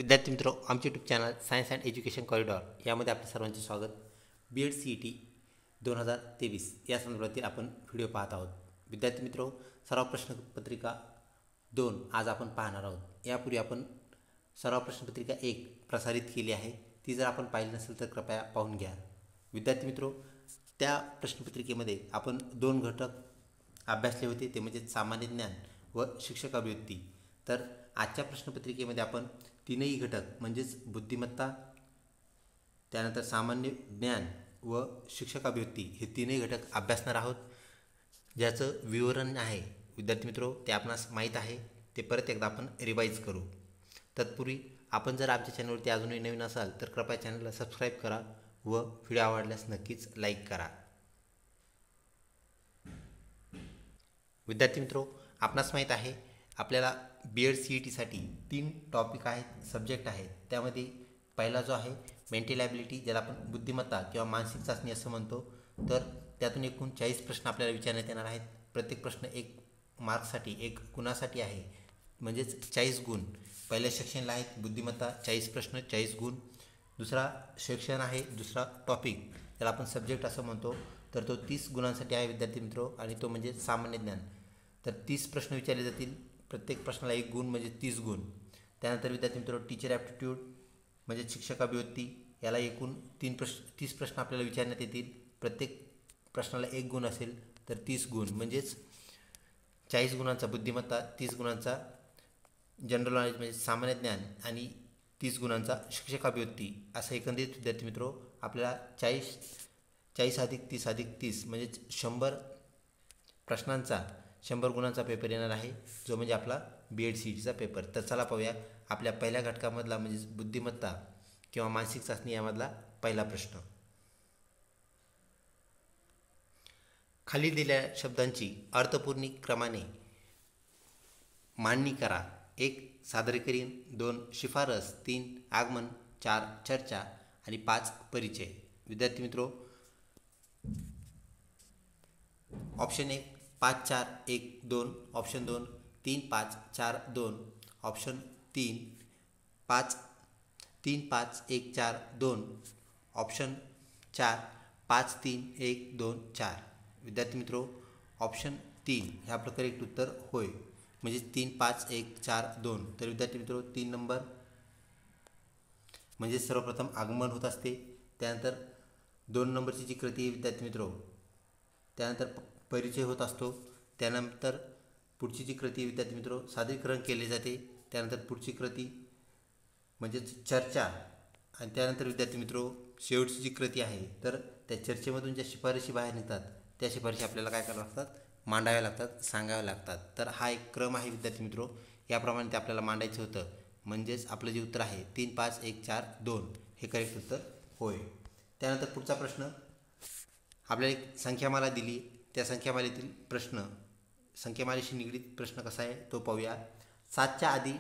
विद्यार्थी मित्रों, आमचे YouTube channel science and education corridor यामध्ये आपल्या सर्वांचे स्वागत। BEd CET 2023 या संदर्भातील आपण व्हिडिओ पाहत आहोत। विद्यार्थी मित्रों, सराव प्रश्नपत्रिका 2 आज आपण पाहणार आहोत। यापूर्वी आपण सराव प्रश्नपत्रिका 1 प्रसारित केली आहे, ती जर आपण पाहिली नसेल तर कृपया पाहून घ्या। विद्यार्थी मित्रों, त्या प्रश्नपत्रिकेमध्ये आपण 2 घटक अभ्यासले होते, ते म्हणजे सामान्य ज्ञान व शिक्षक अभिव्यक्ती। तर आजच्या प्रश्नपत्रिकेमध्ये आपण तीनही घटक म्हणजेच बुद्धिमत्ता, त्यानंतर सामान्य ज्ञान व शिक्षक अभिव्यक्ती हे तीनही घटक अभ्यासणार आहोत, ज्याचं विवरण आहे विद्यार्थी मित्रों ते आपणास माहीत आहे। ते परत एकदा आपण रिवाइज करू। तत्पूर्वी आपण जर आमच्या चॅनलवरती अजूनही नवीन असाल तर कृपया चॅनलला सबस्क्राईब करा व व्हिडिओ आवडल्यास नक्कीच लाईक करा। विद्यार्थी मित्रों, आपणास माहीत आहे आपल्याला BEd CET साठी 3 टॉपिक आहेत, सब्जेक्ट आहेत। त्यामध्ये पहिला जो आहे मेंटल ॲबिलिटी, ज्याला आपण बुद्धिमत्ता किंवा मानसिक चाचणी असं म्हणतो, तर त्यातून एकूण 40 प्रश्न आपल्याला विचारण्यात येणार आहेत। प्रत्येक प्रश्न 1 मार्कसाठी 1 गुणासाठी आहे, म्हणजेच 40 गुण। पहिल्या सेक्शनला आहेत बुद्धिमत्ता 40 प्रश्न 40 गुण। दुसरा सेक्शन आहे, दुसरा टॉपिक त्याला आपण सब्जेक्ट असं म्हणतो, तर तो 30 गुणांसाठी आहे विद्यार्थी मित्रों, आणि तो म्हणजे सामान्य ज्ञान। तर 30 प्रश्न विचारले जातील, प्रत्येक प्रश्नाला 1 गुण म्हणजे 30 गुण। त्यानंतर विद्यार्थी मित्रों टीचर ॲप्टिट्यूड म्हणजे शिक्षक अभिव्यक्ती, याला एकूण 30 प्रश्न आपल्याला विचारण्यात येतील, प्रत्येक प्रश्नाला 1 गुण असेल, तर 30 गुण म्हणजेच 40 गुणांचा बुद्धिमत्ता, 30 गुणांचा जनरल नॉलेज म्हणजे सामान्य ज्ञान आणि 30 गुणांचा शिक्षक अभिव्यक्ती, असं एकंदरीत विद्यार्थी मित्रों आपल्याला 40 अधिक 30 अधिक 30 म्हणजेच 100 प्रश्नांचा 100 गुणांचा पेपर येणार आहे, जो म्हणजे आपला BEd CETचा पेपर। तर चला पाहूया आपल्या पहिल्या घटकामधला म्हणजे बुद्धिमत्ता किंवा मानसिक चाचणी यामधला पहिला प्रश्न। खाली दिलेल्या शब्दांची अर्थपूर्ण क्रमाने मांडणी करा। 1 सादरीकरण, 2 शिफारस, 3 आगमन, 4 चर्चा आणि 5 परिचय। विद्यार्थी मित्रों, ऑप्शन 1 5 4 1 2, ऑप्शन 2 3 5 4 2, ऑप्शन 3 5 3 5 1 4 2, ऑप्शन 4 5 3 1 2 4। विद्यार्थी मित्रों, ऑप्शन 3 हे आपलं करेक्ट उत्तर होय, म्हणजे 3 5 1 4 2। तर विद्यार्थी मित्रों 3 नंबर म्हणजे सर्वप्रथम आगमन होत असते, त्यानंतर 2 नंबरची जी कृती आहे विद्यार्थी मित्रों, त्यानंतर परिचय होत असतो, त्यानंतर पुढची जी कृती विद्यार्थी मित्रों सादरीकरण केले जाते, त्यानंतर पुढची कृती म्हणजे चर्चा, आणि त्यानंतर विद्यार्थी मित्रों शेवटची जी कृती आहे, तर त्या चर्चेमधून ज्या शिफारशी बाहेर निघतात त्या शिफारशी आपल्याला काय कराव्या लागतात, मांडाव्या लागतात, सांगाव्या लागतात। तर हा एक क्रम आहे विद्यार्थी मित्रों, याप्रमाणे ते आपल्याला मांडायचं होतं, म्हणजेच आपलं जे उत्तर आहे 3 5 1 4 2 हे करेक्ट उत्तर होय। त्यानंतर पुढचा प्रश्न, आपल्याला एक संख्यामाला दिली, त्या संख्यामालेतील प्रश्न, संख्यामालेशी निगडीत प्रश्न कसा आहे तो पाहूया। 7च्या आधी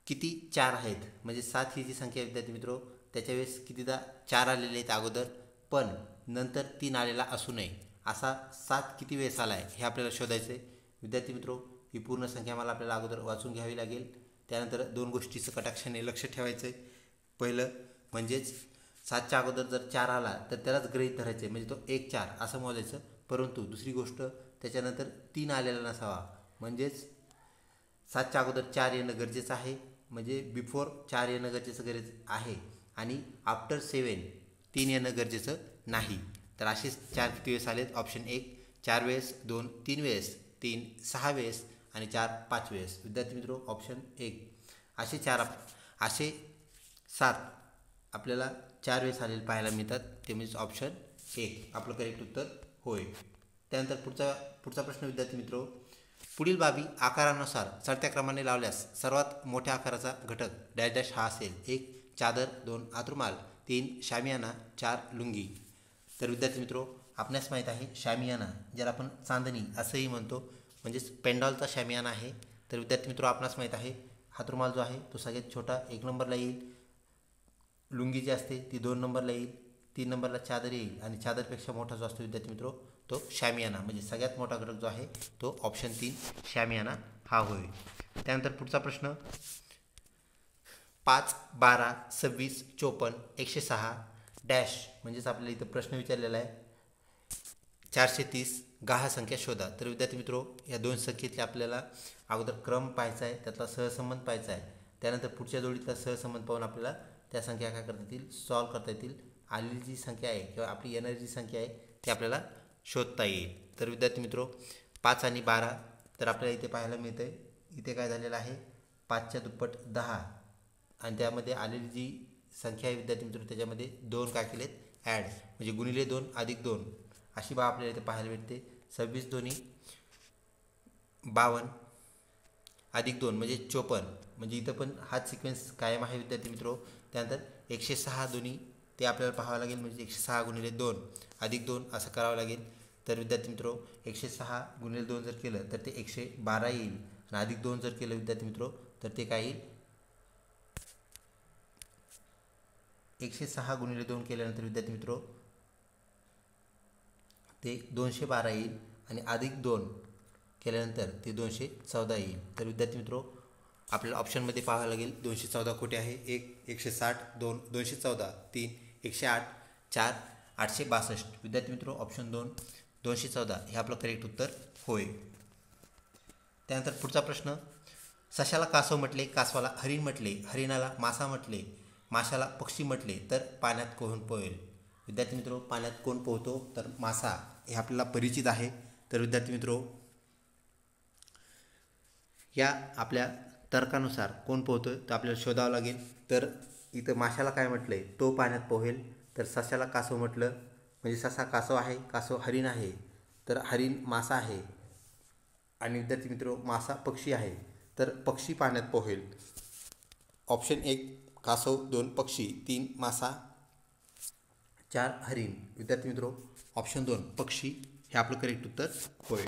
किती 4 आहेत, म्हणजे 7 ही जी संख्या विद्यार्थी मित्रों त्याच्या वेळेस कितीदा 4 आलेले आहेत अगोदर, पण नंतर 3 आलेला असू नये, असा 7 किती वेळेस आला आहे हे आपल्याला शोधायचं आहे। विद्यार्थी मित्रों, ही पूर्ण संख्यामाला आपल्याला अगोदर वाचून घ्यावी लागेल, त्यानंतर 2 गोष्टीचं कटाक्षाने लक्ष ठेवायचं आहे। पहिलं म्हणजेच 7च्या अगोदर जर 4 आला तर त्यालाच गृहीत धरायचं आहे, म्हणजे तो 1 4 असं मोजायचं। परंतु दुसरी गोष्ट, त्याच्यानंतर 3 आलेला नसावा, म्हणजेच 7च्या अगोदर 4 येणं गरजेचं आहे, म्हणजे बिफोर 4 येणं गरजेचं आहे, आणि आफ्टर 7 3 येणं गरजेचं नाही। तर असेच 4 किती वेळेस आलेत, ऑप्शन 1 4 वेळेस, 2 3 वेळेस, 3 6 वेळेस आणि 4 5 वेळेस। विद्यार्थी मित्रों, ऑप्शन 1 असे 7 आपल्याला 4 वेळेस आलेले पाहायला मिळतात, ते म्हणजे ऑप्शन 1 आपलं करेक्ट उत्तर होय। त्यानंतर पुढचा प्रश्न विद्यार्थी मित्रों, पुढील बाबी आकारानुसार चढत्या क्रमाने लावल्यास सर्वात मोठ्या आकाराचा घटक डॅश डॅश हा असेल। 1 चादर, 2 आतरुमाल, 3 शामियाना, 4 लुंगी। तर विद्यार्थी मित्रों आपणास माहीत आहे शामियाना, ज्याला आपण चांदणी असंही म्हणतो, म्हणजेच पेंडॉलचा शामियाना आहे। तर विद्यार्थी मित्रों आपणास माहीत आहे हातरुमाल जो आहे तो सगळ्यात छोटा 1 नंबरला येईल, लुंगी जी असते ती 2 नंबरला येईल, 3 नंबरला चादर येईल, आणि चादरपेक्षा मोठा जो असतो विद्यार्थी मित्रों तो शामियाना, म्हणजे सगळ्यात मोठा घटक जो आहे तो ऑप्शन 3 शामियाना हा होय। त्यानंतर पुढचा प्रश्न, 5, 12, 26, 54, 106 डॅश म्हणजेच आपल्याला इथं प्रश्न विचारलेला आहे 430 गहाळ संख्या शोधा. तर विद्यार्थी मित्रो या दोन संख्येतले आपल्याला अगोदर क्रम पाहायचा आहे, त्यातला सहसंबंध पाहायचा आहे. त्यानंतर पुढच्या जोडीतला सहसंबंध पाहून आपल्याला त्या संख्या काय करता येतील, सॉल्व करता येतील. आलेली जी संख्या आहे किंवा आपली येणारी जी संख्या आहे ती आपल्याला शोधता येईल. तर विद्यार्थी मित्रो 5 आणि 12 तर आपल्याला इथे पाहायला मिळतं आहे. इथे काय झालेलं आहे 5च्या दुप्पट 10 आणि त्यामध्ये आलेली जी संख्या आहे विद्यार्थी मित्रो त्याच्यामध्ये 2 काय केलेत ॲड म्हणजे गुणिले 2 अधिक 2 अशी बाब आपल्याला इथे पाहायला भेटते. 26 दोन्ही 52 अधिक 2 म्हणजे 54 म्हणजे इथं पण हाच सिक्वेन्स कायम आहे विद्यार्थी मित्रो. त्यानंतर 106 दोन्ही ते आपल्याला पाहावं लागेल म्हणजे 106 गुणिले 2 अधिक 2 असं करावं लागेल. तर विद्यार्थी मित्रो 106 गुणिले 2 जर केलं तर ते 112 येईल आणि अधिक 2 जर केलं विद्यार्थी मित्रो तर ते काय येईल 106 गुणिले 2 केल्यानंतर विद्यार्थी मित्रो ते 212 येईल आणि अधिक 2 केल्यानंतर ते 214 येईल. तर विद्यार्थी मित्रो आपल्याला ऑप्शनमध्ये पाहावं लागेल 214 कुठे आहे. 160 2 214 3 108 4 862. विद्यार्थी मित्रो ऑप्शन 2 214 हे आपलं करेक्ट उत्तर होय. त्यानंतर पुढचा प्रश्न सशाला कासव म्हटले, कासवाला हरिण म्हटले, हरिणाला मासा म्हटले, माशाला पक्षी म्हटले तर पाण्यात कोण पोहेल. विद्यार्थी मित्रो पाण्यात कोण पोहतो तर मासा हे आपल्याला परिचित आहे. तर विद्यार्थी मित्रो या आपल्या तर्कानुसार कोण पोहतोय तर आपल्याला शोधावं लागेल. तर इथं माशाला काय म्हटलं आहे तो पाण्यात पोहेल. तर सशाला कासव म्हटलं म्हणजे ससा कासव आहे, कासव हरिण आहे, तर हरिण मासा आहे आणि विद्यार्थी मित्रो मासा पक्षी आहे तर पक्षी पाण्यात पोहेल. ऑप्शन 1 कासव, 2 पक्षी, 3 मासा, 4 हरिण. विद्यार्थी मित्रो ऑप्शन 2 पक्षी हे आपलं करेक्ट उत्तर होय.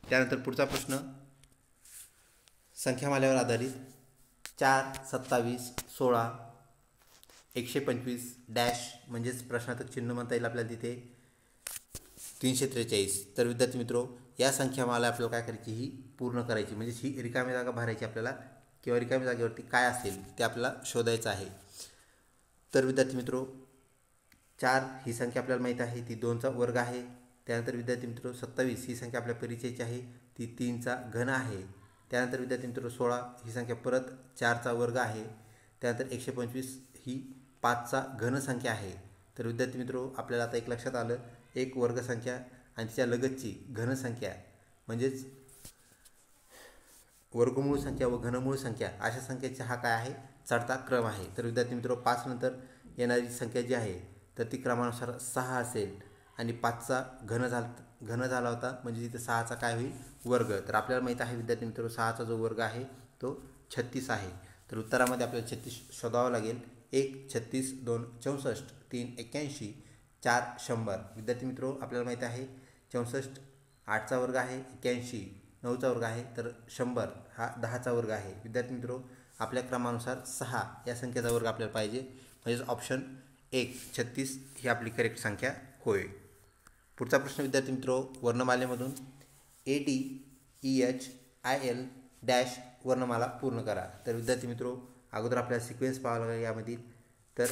त्यानंतर पुढचा प्रश्न संख्यामालेवर आधारित 4, 27, 16, 125 डॅश म्हणजेच प्रश्नार्थक चिन्ह म्हणता येईल आपल्याला तिथे 343. तर विद्यार्थी मित्रो या संख्यामाला आपल्याला काय करायची ही पूर्ण करायची म्हणजे ही रिकामी जागा भरायची आपल्याला किंवा रिकामी जागेवरती काय असेल ते आपल्याला शोधायचं आहे. तर विद्यार्थी मित्रो 4 ही संख्या आपल्याला माहीत आहे ती 2चा वर्ग आहे. त्यानंतर विद्यार्थी मित्रो 27 ही संख्या आपल्या परिचयाची आहे ती 3चा घन आहे. त्यानंतर विद्यार्थी मित्रो 16 ही संख्या परत 4चा वर्ग आहे. त्यानंतर 125 ही 5चा घन संख्या आहे. तर विद्यार्थी मित्रो आपल्याला आता एक लक्षात आलं एक वर्गसंख्या आणि तिच्या लगतची घनसंख्या म्हणजेच वर्गमूळ संख्या व घनमूळ संख्या अशा संख्येचा हा काय आहे चढता क्रम आहे. तर विद्यार्थी मित्रो 5 नंतर येणारी संख्या जी आहे तर ती क्रमानुसार 6 असेल आणि 5चा घन झाला होता म्हणजे तिथे 6चा काय होईल वर्ग. तर आपल्याला माहीत आहे विद्यार्थी मित्रो 6चा जो वर्ग आहे तो 36 आहे. तर उत्तरामध्ये आपल्याला 36 शोधावं लागेल. 1 36 2 64 3 81 4 100. विद्यार्थी मित्रो आपल्याला माहीत आहे 64 8चा वर्ग आहे, 81 9चा वर्ग आहे तर 100 हा 10चा वर्ग आहे. विद्यार्थी मित्रो आपल्या क्रमानुसार 6 या संख्येचा वर्ग आपल्याला पाहिजे म्हणजेच ऑप्शन 1 36 ही आपली करेक्ट संख्या होय. पुढचा प्रश्न विद्यार्थी मित्रो वर्णमालेमधून ADEHIL डॅश वर्णमाला पूर्ण करा. तर विद्यार्थी मित्रो अगोदर आपल्याला सिक्वेन्स पाहावा लागेल यामध्ये. तर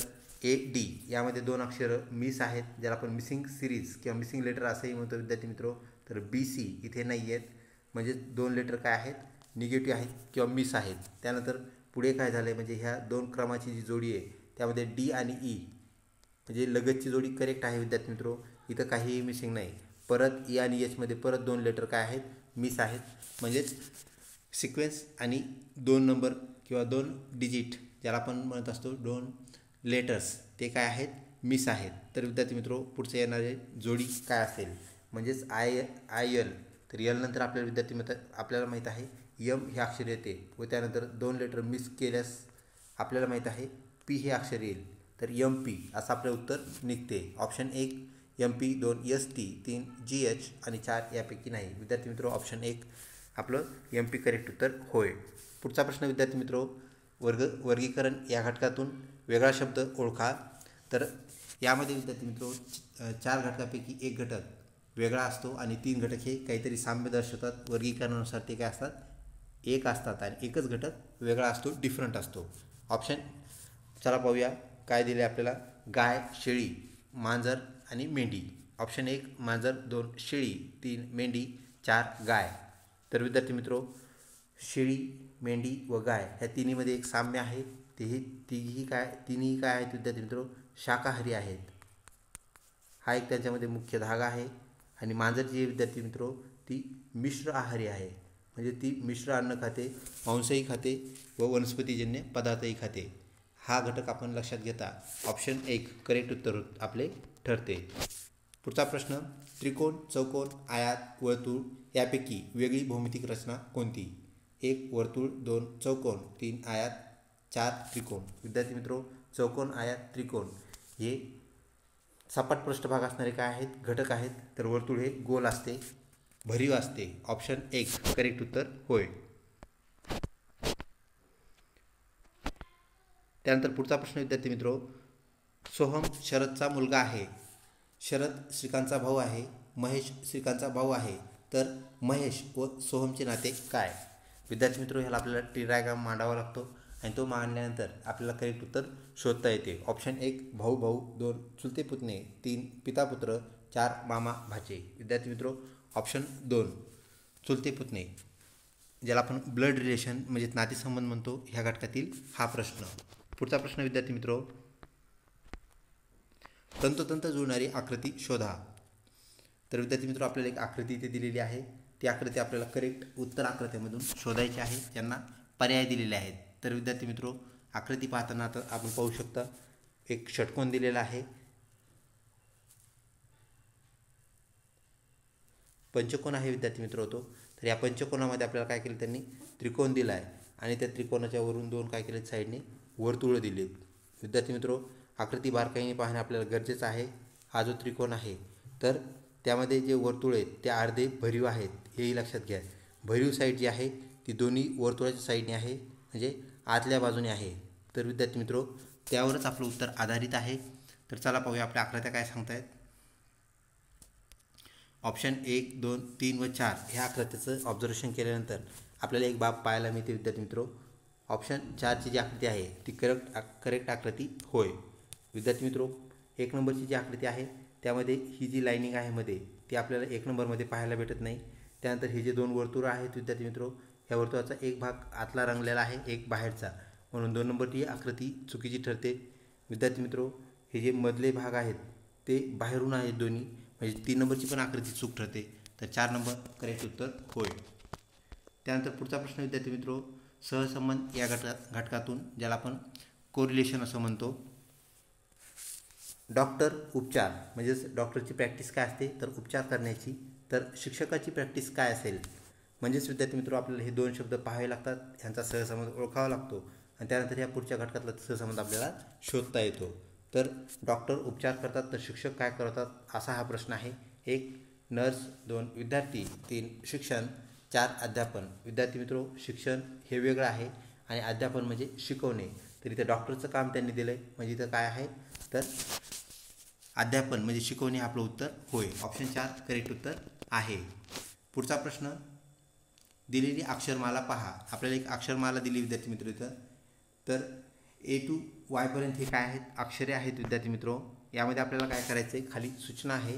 AD यामध्ये 2 अक्षरं मिस आहेत ज्याला आपण मिसिंग सिरीज किंवा मिसिंग लेटर असंही म्हणतो विद्यार्थी मित्रो. तर BC इथे नाही आहेत म्हणजे 2 लेटर काय आहेत निगेटिव्ह आहेत किंवा मिस आहेत. त्यानंतर पुढे काय झालं आहे म्हणजे ह्या 2 क्रमाची जी जोडी आहे त्यामध्ये D आणि E म्हणजे लगतची जोडी करेक्ट आहे विद्यार्थी मित्रो. इथं काहीही मिसिंग नाही. परत E आणि H मध्ये परत 2 लेटर काय आहेत मिस आहेत म्हणजेच सिक्वेन्स आणि 2 नंबर किंवा 2 डिजिट ज्याला आपण म्हणत असतो 2 लेटर्स ते काय आहेत मिस आहेत. तर विद्यार्थी मित्रो पुढचे येणारे जोडी काय असेल म्हणजेच IL. तर यल नंतर आपल्याला विद्यार्थी मित्र आपल्याला माहीत आहे M हे अक्षर येते व त्यानंतर 2 लेटर मिस केल्यास आपल्याला माहीत आहे P हे अक्षर येईल. तर MP असं आपलं उत्तर निघते. ऑप्शन 1 MP 2 ST 3 GH आणि 4 यापैकी नाही. विद्यार्थी मित्रो ऑप्शन 1 आपलं MP करेक्ट उत्तर होय. पुढचा प्रश्न विद्यार्थी मित्रो वर्गीकरण या घटकातून वेगळा शब्द ओळखा. तर यामध्ये विद्यार्थी मित्रो 4 घटकापैकी एक घटक वेगळा असतो आणि 3 घटक हे काहीतरी साम्य दर्शवतात. वर्गीकरणानुसार ते काय असतात एक असतात आणि एकच घटक वेगळा असतो, डिफरंट असतो. ऑप्शन चला पाहूया काय दिले आपल्याला. गाय, शेळी, मांजर आणि मेंढी. ऑप्शन 1 मांजर, 2 शेळी, 3 मेंढी, 4 गाय. तर विद्यार्थी मित्रो, शेळी, मेंढी व गाय ह्या तिन्हीमध्ये एक साम्य आहे. तिन्ही काय आहेत विद्यार्थी मित्रो, शाकाहारी आहेत. हा एक त्यांच्यामध्ये मुख्य धागा आहे. आणि मांजर जी विद्यार्थी मित्रो ती मिश्र आहारी आहे, म्हणजे ती मिश्र अन्न खाते, मांसही खाते व वनस्पतीजन्य पदार्थही खाते. हा घटक आपण लक्षात घेता ऑप्शन 1 करेक्ट उत्तर आपले ठरते. पुढचा प्रश्न, त्रिकोण, चौकोन, आयत, वर्तुळ यापैकी वेगळी भौमितिक रचना कोणती? 1 वर्तुळ, 2 चौकोन, 3 आयत, 4 त्रिकोण. विद्यार्थी मित्रो, चौकोन, आयत, त्रिकोण हे सपाट पृष्ठभाग असणारे काय आहेत, घटक आहेत. तर वर्तुळ हे गोल असते, भरीव असते. ऑप्शन 1 करेक्ट उत्तर होय. त्यानंतर पुढचा प्रश्न विद्यार्थी मित्रो, सोहम शरदचा मुलगा आहे. शरद श्रीकांतचा भाऊ आहे. महेश श्रीकांतचा भाऊ आहे. तर महेश व सोहमचे नाते काय? विद्यार्थी मित्रो, ह्याला आपल्याला ट्री डायग्राम मांडावा लागतो आणि तो मांडल्यानंतर आपल्याला करेक्ट उत्तर शोधता येते. ऑप्शन 1 भाऊ भाऊ, 2 चुलते पुतणे, 3 पिता पुत्र, 4 मामा भाचे. विद्यार्थी मित्रो, ऑप्शन 2 चुलते पुतणे, ज्याला आपण ब्लड रिलेशन म्हणजे नातेसंबंध म्हणतो, ह्या घटकातील हा प्रश्न. पुढचा प्रश्न विद्यार्थी मित्रो, तंतोतंत जुळणारी आकृती शोधा. तर विद्यार्थी मित्रो, आपल्याला एक आकृती इथे दिलेली आहे. ती आकृती आपल्याला करेक्ट उत्तर आकृत्यामधून शोधायची आहे, ज्यांना पर्याय दिलेले आहेत. तर विद्यार्थी मित्रो, आकृती पाहताना आता आपण पाहू शकता एक षटकोन दिलेला आहे, पंचकोन आहे विद्यार्थी मित्र होतो. तर या पंचकोनामध्ये आपल्याला काय केलं, त्यांनी त्रिकोण दिला आहे आणि त्या त्रिकोणाच्या वरून दोन काय केलेत, साईडने वर्तुळ दिलेत. विद्यार्थी मित्रो, आकृती बारकाईने पाहणे आपल्याला गरजेचं आहे. हा जो त्रिकोण आहे तर त्यामध्ये जे वर्तुळ आहेत ते अर्धे भरीव आहेत, हेही लक्षात घ्या. भरीव साईड जी आहे ती दोन्ही वर्तुळाच्या साईडने आहे, म्हणजे आतल्या बाजूने आहे. तर विद्यार्थी मित्रो, त्यावरच आपलं उत्तर आधारित आहे. तर चला पाहूया आपल्या आकृत्या काय सांगतायत. ऑप्शन 1, 2, 3 व 4 ह्या आकृत्याचं ऑब्झर्वेशन केल्यानंतर आपल्याला एक बाब पाहायला मिळते विद्यार्थी मित्रो. ऑप्शन 4ची जी आकृती आहे ती करेक्ट आकृती होय. विद्यार्थी मित्रो, 1 नंबरची जी आकृती आहे त्यामध्ये ही जी लाईनिंग आहे मध्ये ती आपल्याला 1 नंबरमध्ये पाहायला भेटत नाही. त्यानंतर हे जे दोन वर्तुळ आहेत विद्यार्थी मित्रो, ह्या वर्तुळाचा एक भाग आतला रंगलेला आहे, एक बाहेरचा, म्हणून 2 नंबरची आकृती चुकीची ठरते. विद्यार्थी मित्रो, हे जे मधले भाग आहेत ते बाहेरून आहेत दोन्ही, म्हणजे 3 नंबरची पण आकृती चूक ठरते. तर 4 नंबर करेक्ट उत्तर होय. त्यानंतर पुढचा प्रश्न विद्यार्थी मित्रो, सहसंबंध या घटकातून ज्याला आपण कोरिलेशन असं म्हणतो. डॉक्टर उपचार म्हणजेच डॉक्टरची प्रॅक्टिस काय असते, तर उपचार करण्याची. तर शिक्षकाची प्रॅक्टिस काय असेल, म्हणजेच विद्यार्थी मित्रो आपल्याला हे दोन शब्द पाहावे लागतात, ह्यांचा सहसंबंध ओळखावा लागतो आणि त्यानंतर ह्या पुढच्या घटकातला सहसंबंध आपल्याला शोधता येतो. तर डॉक्टर उपचार करतात तर शिक्षक काय करतात, असा हा प्रश्न आहे. 1 नर्स, 2 विद्यार्थी, 3 शिक्षण, 4 अध्यापन. विद्यार्थी मित्रो, शिक्षण हे वेगळं आहे आणि अध्यापन म्हणजे शिकवणे. तर इथं डॉक्टरचं काम त्यांनी दिलं आहे, म्हणजे इथं काय आहे तर अध्यापन म्हणजे शिकवणे. आपलं उत्तर होय. ऑप्शन 4 करेक्ट उत्तर आहे. पुढचा प्रश्न, दिलेली अक्षरमाला पहा. आपल्याला एक अक्षरमाला दिली विद्यार्थी मित्र इथं. तर A to Y पर्यंत हे काय आहेत, अक्षरे आहेत विद्यार्थी मित्रो. यामध्ये आपल्याला काय करायचं आहे, खाली सूचना आहे.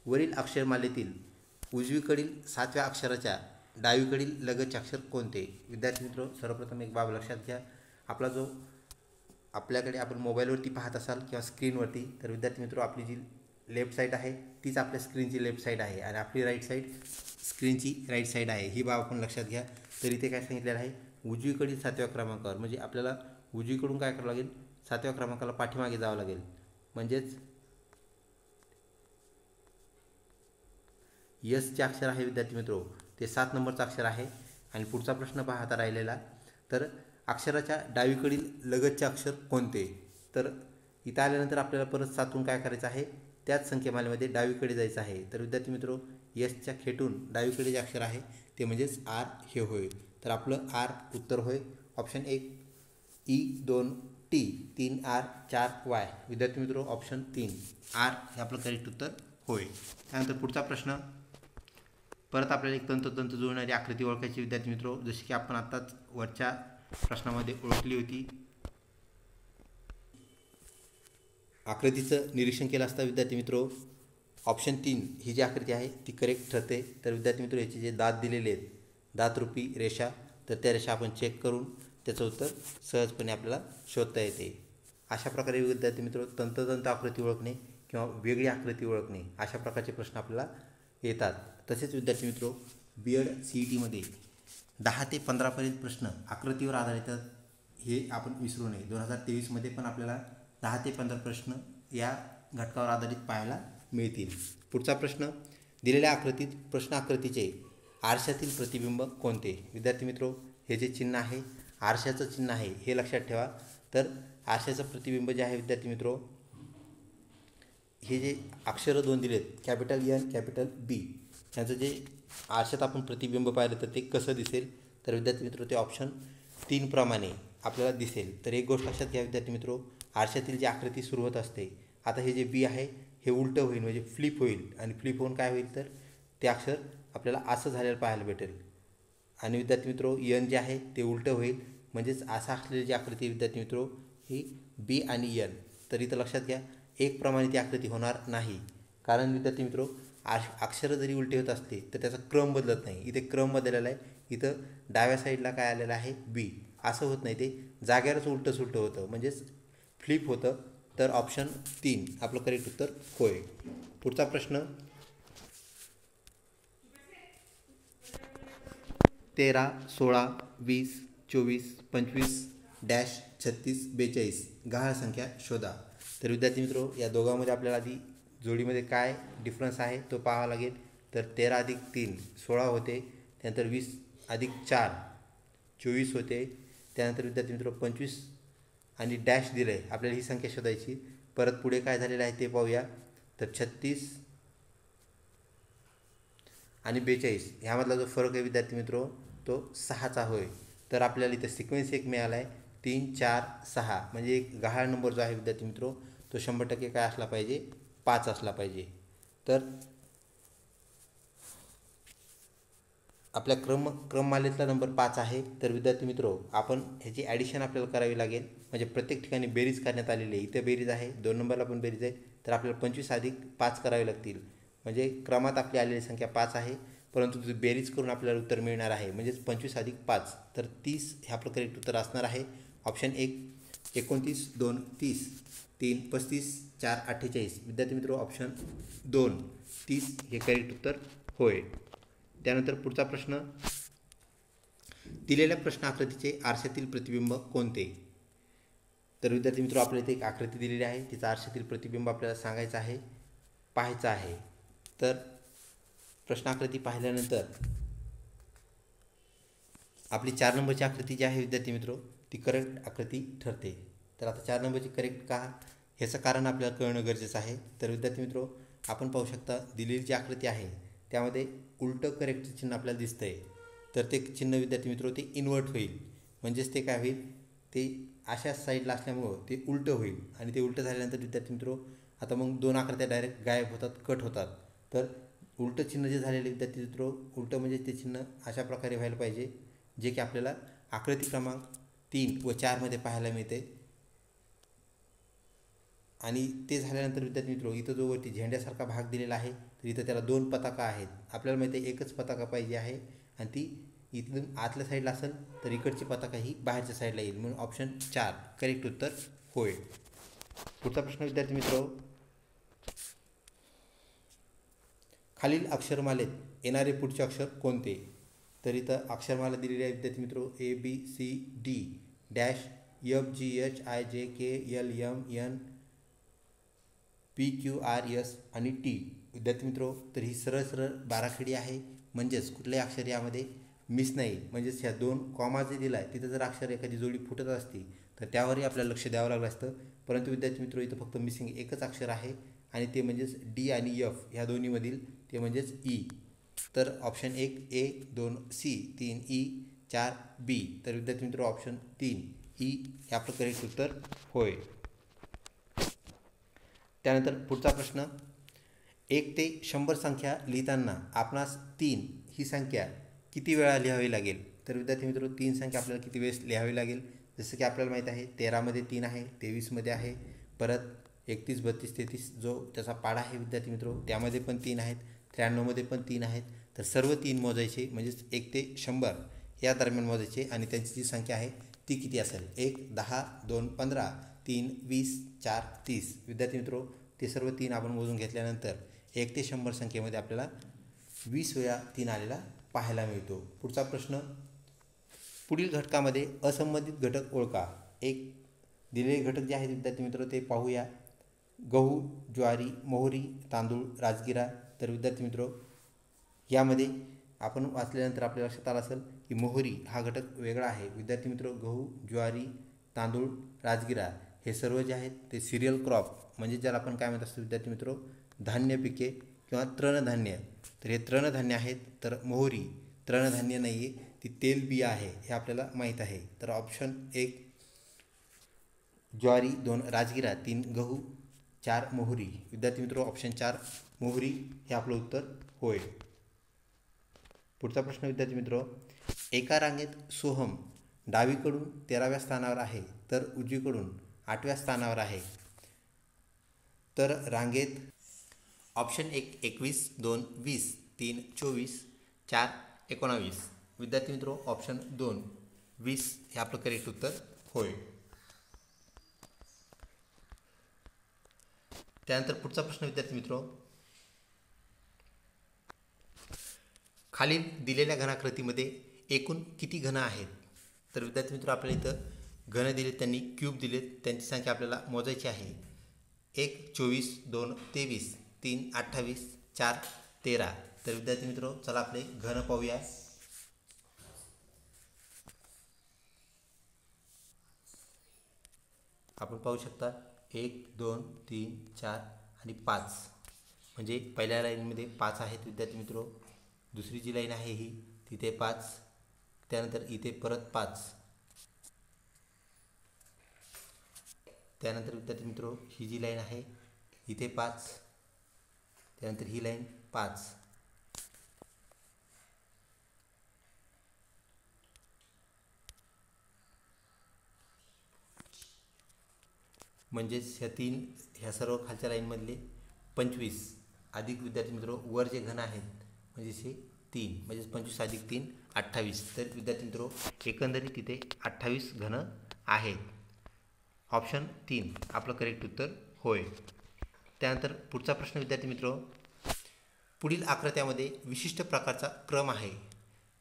वरील अक्षरमालेतील उजवीकडील 7व्या अक्षराच्या डावीकडील लगतचे अक्षर कोणते? विद्यार्थी मित्रो, सर्वप्रथम एक बाब लक्षात घ्या. आपला जो आपल्याकडे आपण मोबाईलवरती पाहत असाल किंवा स्क्रीनवरती, तर विद्यार्थी मित्रो आपली जी लेफ्ट साईड आहे तीच आपल्या स्क्रीनची लेफ्ट साईड आहे आणि आपली राईट साईड स्क्रीनची राईट साईड आहे. ही बाब आपण लक्षात घ्या. तर इथे काय सांगितलेलं आहे, उजवीकडील 7व्या क्रमांकावर, म्हणजे आपल्याला उजवीकडून काय करावं लागेल, 7व्या क्रमांकाला पाठीमागे जावं लागेल. म्हणजेच यसचे अक्षर आहे विद्यार्थी मित्रो, ते 7 नंबरचं अक्षर आहे. आणि पुढचा प्रश्न पहा आता राहिलेला. तर अक्षराच्या डावीकडील लगतचे अक्षर कोणते? तर इथं आल्यानंतर आपल्याला परत 7तून काय करायचं आहे, त्याच संख्यामालेमध्ये डावीकडे जायचं आहे. तर विद्यार्थी मित्रो, यसच्या खेटून डावीकडे जे अक्षर आहे ते म्हणजेच आर हे होय. तर आपलं आर उत्तर होय. Option 1 E, 2 T, 3 R, 4 Y. विद्यार्थी मित्रो, ऑप्शन 3 आर हे आपलं करेक्ट उत्तर होय. त्यानंतर पुढचा प्रश्न, परत आपल्याला एक तंतोतंत जुळणारी आकृती ओळखायची विद्यार्थी मित्रो, जशी की आपण आत्ताच वरच्या प्रश्नामध्ये ओळखली होती. आकृतीचं निरीक्षण केलं असता विद्यार्थी मित्रो ऑप्शन 3 ही जी आकृती आहे ती करेक्ट ठरते. तर विद्यार्थी मित्रो याचे जे दात दिलेले आहेत, दातरूपी रेषा, तर त्या रेषा आपण चेक करून त्याचं उत्तर सहजपणे आपल्याला शोधता येते. अशा प्रकारे विद्यार्थी मित्रो तंतोतंत आकृती ओळखणे किंवा वेगळी आकृती ओळखणे अशा प्रकारचे प्रश्न आपल्याला येतात. तसेच विद्यार्थी मित्रो BEd CETमध्ये 10 ते 15पर्यंत प्रश्न आकृतीवर आधारित आहेत, हे आपण विसरू नये. 2023मध्ये पण आपल्याला 10 ते 15 प्रश्न या घटकावर आधारित पाहायला मिळतील. पुढचा प्रश्न, दिलेल्या आकृतीत प्रश्न आकृतीचे आरशातील प्रतिबिंब कोणते? विद्यार्थी मित्रो हे जे चिन्ह आहे आरशाचं चिन्ह आहे हे लक्षात ठेवा. तर आरशाचं प्रतिबिंब जे आहे विद्यार्थी मित्रो, हे जे अक्षरं 2 दिलेत कॅपिटल N कॅपिटल B, यांचं जे आरशात आपण प्रतिबिंब पाहिलं तर ते कसं दिसेल? तर विद्यार्थी मित्रो ते ऑप्शन 3 प्रमाणे आपल्याला दिसेल. तर एक गोष्ट लक्षात घ्या विद्यार्थी मित्रो, आरशातील जी आकृती सुरू होत असते, आता हे जे B आहे हे उलटं होईल म्हणजे फ्लिप होईल, आणि फ्लिप होऊन काय होईल तर ते अक्षर आपल्याला असं झालेलं पाहायला भेटेल. आणि विद्यार्थी मित्रो N जे आहे ते उलटं होईल, म्हणजेच असं असलेली जी आकृती विद्यार्थी मित्रो ही B आणि N. तर इथं लक्षात घ्या एक प्रमाणे ती आकृती होणार नाही, कारण विद्यार्थी मित्रो अक्षरं जरी उलटे होत असते तर त्याचा क्रम बदलत नाही. इथे क्रम बदललेला आहे, इथं डाव्या साईडला काय आलेलं आहे B, असं होत नाही, ते जाग्यावरच उलटं सुलटं होतं म्हणजेच फ्लिप होतं. तर ऑप्शन 3 आपलं करेक्ट उत्तर होय. पुढचा प्रश्न 13, 16, 20, 24, 25, -36, 42 गहाळ संख्या शोधा. तर विद्यार्थी मित्रो या दोघांमध्ये आपल्याला आधी जोडीमध्ये काय डिफरन्स आहे तो पाहावा लागेल. तर 13 अधिक 3 16 होते, त्यानंतर 20 अधिक 4 24 होते, त्यानंतर विद्यार्थी मित्रो 25 आणि डॅश दिलं आहे, आपल्याला ही संख्या शोधायची. परत पुढे काय झालेलं आहे ते पाहूया. तर 36 आणि 42 ह्यामधला जो फरक आहे विद्यार्थी मित्रो तो 6चा होय. तर आपल्याला इथं सिक्वेन्स एक मिळाला आहे 3, 4, 6, म्हणजे एक गहाळ नंबर जो आहे विद्यार्थी मित्रो तो 100% काय असला पाहिजे 5 असला पाहिजे. तर आपल्या क्रममालेतला नंबर 5 आहे. तर विद्यार्थी मित्रो आपण ह्याची ॲडिशन आपल्याला करावी लागेल, म्हणजे प्रत्येक ठिकाणी बेरीज करण्यात आलेली आहे. इथे बेरीज आहे, 2 नंबरला पण बेरीज आहे, तर आपल्याला 25 अधिक 5 करावे लागतील. म्हणजे क्रमात आपली आलेली संख्या 5 आहे, परंतु ती बेरीज करून आपल्याला उत्तर मिळणार आहे म्हणजेच 25 अधिक 5. तर 30 हे आपलं करेक्ट उत्तर असणार आहे. ऑप्शन 1 29, 2 30, 3 35, 4 48. विद्यार्थी मित्रो ऑप्शन 2 30 हे करेक्ट उत्तर होय. त्यानंतर पुढचा प्रश्न, दिलेल्या प्रश्न आकृतीचे आरशातील प्रतिबिंब कोणते? तर विद्यार्थी मित्रो आपल्याला इथे एक आकृती दिलेली आहे, तिचं आरशातील प्रतिबिंब आपल्याला सांगायचं आहे, पाहायचं आहे. तर प्रश्न आकृती पाहिल्यानंतर आपली 4 नंबरची आकृती जी आहे विद्यार्थी मित्रो ती करेक्ट आकृती ठरते. तर आता 4 नंबरची करेक्ट का ह्याचं कारण आपल्याला कळणं गरजेचं आहे. तर विद्यार्थी मित्रो आपण पाहू शकता दिलेली जी आकृती आहे त्यामध्ये उलटं करेक्टचं चिन्ह आपल्याला दिसतं आहे. तर ते चिन्ह विद्यार्थी मित्रो ते इन्व्हर्ट होईल, म्हणजेच ते काय होईल ते अशा साईडला असल्यामुळं ते उलटं होईल, आणि ते उलटं झाल्यानंतर विद्यार्थी मित्रो आता मग 2 आकृत्या डायरेक्ट गायब होतात, कट होतात. तर उलटं चिन्ह जे झालेले विद्यार्थी मित्रो उलटं म्हणजे ते चिन्ह अशा प्रकारे व्हायला पाहिजे जे की आपल्याला आकृती क्रमांक 3 व 4मध्ये पाहायला मिळते. आणि ते झाल्यानंतर विद्यार्थी मित्रो इथं जो वरती झेंड्यासारखा भाग दिलेला आहे तर इथं त्याला 2 पताका आहेत. आपल्याला माहिती आहे एकच पताका पाहिजे आहे, आणि ती इथून आतल्या साईडला असेल तर इकडची पताका ही बाहेरच्या साईडला येईल, म्हणून ऑप्शन 4 करेक्ट उत्तर होय. पुढचा प्रश्न विद्यार्थी मित्रो, खालील अक्षरमालेत येणारे पुढचे अक्षर कोणते? तर इथं अक्षरमाला दिलेली आहे विद्यार्थी मित्रो ABCD डॅश FGHIJKLMN PQRS आणि T. विद्यार्थी मित्रो तर ही सरळ सरळ बाराखडी आहे, म्हणजेच कुठल्याही अक्षर यामध्ये मिस नाही. म्हणजेच ह्या 2 कॉमा जे दिला आहे तिथं जर अक्षर एखादी जोडी फुटत असती तर त्यावरही आपल्याला लक्ष द्यावं लागलं असतं, परंतु विद्यार्थी मित्रो इथं फक्त मिसिंग एकच अक्षर आहे, आणि ते म्हणजेच D आणि F ह्या दोन्हीमधील ते म्हणजेच E. तर option 1 A, 2 C, 3 E, 4 B. तर विद्यार्थी मित्रो ऑप्शन 3 E हे आपलं करेक्ट उत्तर होय. त्यानंतर पुढचा प्रश्न, 1 ते 100 संख्या लिहिताना आपणास 3 ही संख्या किती वेळा लिहावी लागेल? तर विद्यार्थी मित्र 3 संख्या आपल्याला किती वेळेस लिहावी लागेल? जसं की आपल्याला माहीत आहे 13मध्ये 3 आहे, 23मध्ये आहे, परत 31, 32, 33 जो त्याचा पाढा आहे विद्यार्थी मित्र त्यामध्ये पण 3 आहेत, 93मध्ये पण 3 आहेत. तर सर्व 3 मोजायचे म्हणजेच 1 ते 100 या दरम्यान मोजायचे आणि त्यांची जी संख्या आहे ती किती असेल? 1, 10, 2, 15, 3, 20, 4, 30. विद्यार्थी मित्र ते सर्व 3 आपण मोजून घेतल्यानंतर 1 ते 100 संख्येमध्ये आपल्याला 20 वेळा 3 आलेला पाहायला मिळतो. पुढचा प्रश्न, पुढील घटकामध्ये असंबंधित घटक ओळखा. एक दिलेले घटक जे आहेत विद्यार्थी मित्र ते पाहूया. गहू, ज्वारी, मोहरी, तांदूळ, राजगिरा. तर विद्यार्थी मित्र यामध्ये आपण वाचल्यानंतर आपल्या लक्षात आलं असेल की मोहरी हा घटक वेगळा आहे. विद्यार्थी मित्र गहू, ज्वारी, तांदूळ, राजगिरा हे सर्व जे आहेत ते सिरियल क्रॉप म्हणजे ज्याला आपण काय म्हणत असतो विद्यार्थी मित्र धान्य पिके किंवा तृणधान्य. तर हे तृणधान्य आहेत. तर मोहरी तृणधान्य नाही आहे, ती तेलबिया आहे हे आपल्याला माहीत आहे. तर ऑप्शन 1 ज्वारी, 2 राजगिरा, 3 गहू, 4 मोहरी. विद्यार्थी मित्र ऑप्शन 4 मोहरी हे आपलं उत्तर होय. पुढचा प्रश्न विद्यार्थी मित्र, एका रांगेत सोहम डावीकडून 13व्या स्थानावर आहे तर उजवीकडून 8व्या स्थानावर आहे. तर रांगेत ऑप्शन 1 21, 2 20, 3 24, 4 19. विद्यार्थी मित्र ऑप्शन 2 20 हे आपलं करेक्ट उत्तर होय. त्यानंतर पुढचा प्रश्न विद्यार्थी मित्र, खालील दिलेल्या घनाकृतीमध्ये एकूण किती घन आहेत? तर विद्यार्थी मित्र आपल्याला इथं घन दिलेत, त्यांनी क्यूब दिलेत, त्यांची संख्या आपल्याला मोजायची आहे. 1 24, 2 23, 3 28, 4 13. तर विद्यार्थी मित्र चला आपले घन पाहूया. आपण पाहू शकता 1 2 3 4 आणि 5 म्हणजे पहिल्या लाईनमध्ये 5 आहेत विद्यार्थी मित्र. दुसरी जी लाईन आहे ही तिथे 5, त्यानंतर इथे परत 5, त्यानंतर विद्यार्थी मित्र ही जी लाईन आहे इथे 5, त्यानंतर ही लाईन 5, म्हणजेच ह्या सर्व खालच्या लाईनमधले 25 अधिक विद्यार्थी मित्र वर जे घन आहेत म्हणजेच हे 3 म्हणजेच 25 अधिक 3 28. तर विद्यार्थी मित्र एकंदरीत तिथे 28 घन आहेत. ऑप्शन 3 आपलं करेक्ट उत्तर होय. त्यानंतर पुढचा प्रश्न विद्यार्थी मित्र, पुढील आकृत्यामध्ये विशिष्ट प्रकारचा क्रम आहे,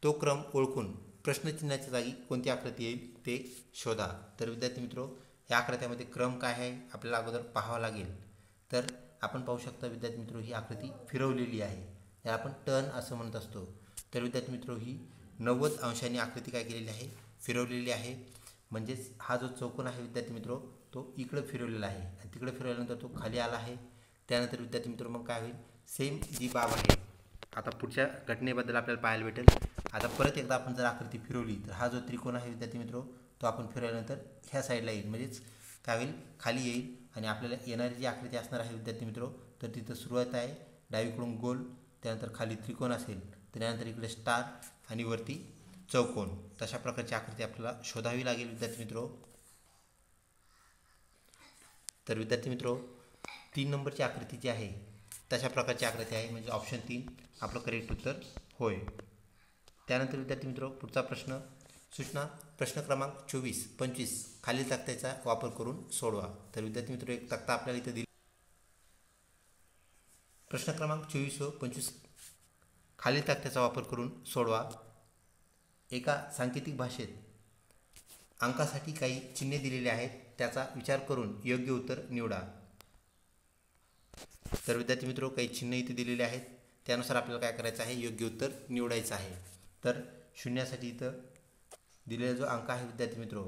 तो क्रम ओळखून प्रश्नचिन्हाच्या जागी कोणती आकृती येईल ते शोधा. तर विद्यार्थी मित्र या आकृत्यामध्ये क्रम काय आहे आपल्याला अगोदर पाहावा लागेल. तर आपण पाहू शकता विद्यार्थी मित्र ही आकृती फिरवलेली आहे, याला आपण टर्न असं म्हणत असतो. तर विद्यार्थी मित्र ही 90 अंशांनी आकृती काय केलेली आहे फिरवलेली आहे. म्हणजेच हा जो चौकोन आहे विद्यार्थी मित्र तो इकडं फिरवलेला आहे आणि तिकडे फिरवल्यानंतर तो खाली आला आहे. त्यानंतर विद्यार्थी मित्र मग काय होईल, सेम जी बाब आहे आता पुढच्या घटनेबद्दल आपल्याला पाहायला भेटेल. आता परत एकदा आपण जर आकृती फिरवली तर हा जो त्रिकोण आहे विद्यार्थी मित्र तो आपण फिरवल्यानंतर ह्या साईडला येईल, म्हणजेच काय होईल खाली येईल आणि आपल्याला येणारी जी आकृती असणार आहे विद्यार्थी मित्र तर तिथं सुरुवात आहे डावीकडून गोल, त्यानंतर खाली त्रिकोण असेल, त्यानंतर इकडे स्टार आणि वरती चौकोन. तशा प्रकारची आकृती आपल्याला शोधावी लागेल विद्यार्थी मित्र. तर विद्यार्थी मित्र 3 नंबरची आकृती जी आहे तशा प्रकारची आकृती आहे, म्हणजे ऑप्शन 3 आपलं करेक्ट उत्तर होय. त्यानंतर विद्यार्थी मित्र पुढचा प्रश्न, सूचना प्रश्न क्रमांक 24, 25 खालील तक्त्याचा वापर करून सोडवा. तर विद्यार्थी मित्र एक तक्ता आपल्याला इथं दिला. प्रश्न क्रमांक 24 व 25 खालील तक्त्याचा वापर करून सोडवा. एका सांकेतिक भाषेत अंकासाठी काही चिन्हे दिलेली आहेत, त्याचा विचार करून योग्य उत्तर निवडा. तर विद्यार्थी मित्र काही चिन्ह इथे दिलेले आहेत, त्यानुसार आपल्याला काय करायचं आहे योग्य उत्तर निवडायचं आहे. तर शून्यासाठी इथं दिलेला जो अंक आहे विद्यार्थी मित्र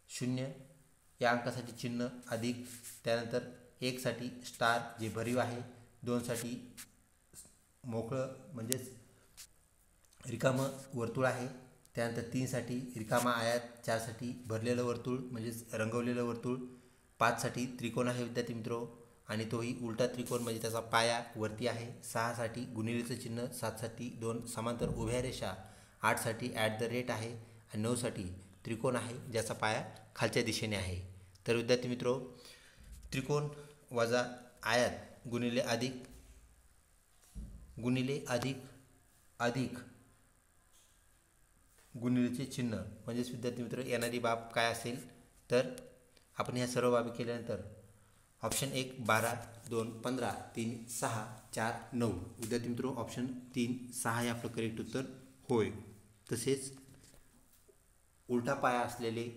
शून्य या अंकासाठी चिन्ह अधिक, त्यानंतर 1 साठी स्टार जे भरीव आहे, 2 साठी मोकळं म्हणजेच रिकामं वर्तुळ आहे, त्यानंतर 3 साठी रिकामा आयात, 4 साठी भरलेलं वर्तुळ म्हणजेच रंगवलेलं वर्तुळ, 5साठी त्रिकोण आहे विद्यार्थी मित्रो, आणि तोही उलटा त्रिकोण म्हणजे त्याचा पाया वरती आहे. 6साठी गुणिलेचं चिन्ह, 7साठी 2 समांतर उभ्या रेषा, 8साठी @ आहे, आणि 9साठी त्रिकोण आहे ज्याचा पाया खालच्या दिशेने आहे. तर विद्यार्थी मित्रो, त्रिकोण वजा आयत गुणिले अधिक गुणिलेचे चिन्ह म्हणजेच विद्यार्थी मित्र येणारी बाब काय असेल, तर आपण ह्या सर्व बाबी केल्यानंतर ऑप्शन 1 12, 2 15, 3 6, 4 9. विद्यार्थी मित्रो, ऑप्शन 3 6 हे आपलं करेक्ट उत्तर होय. तसेच उलटा पाया असलेले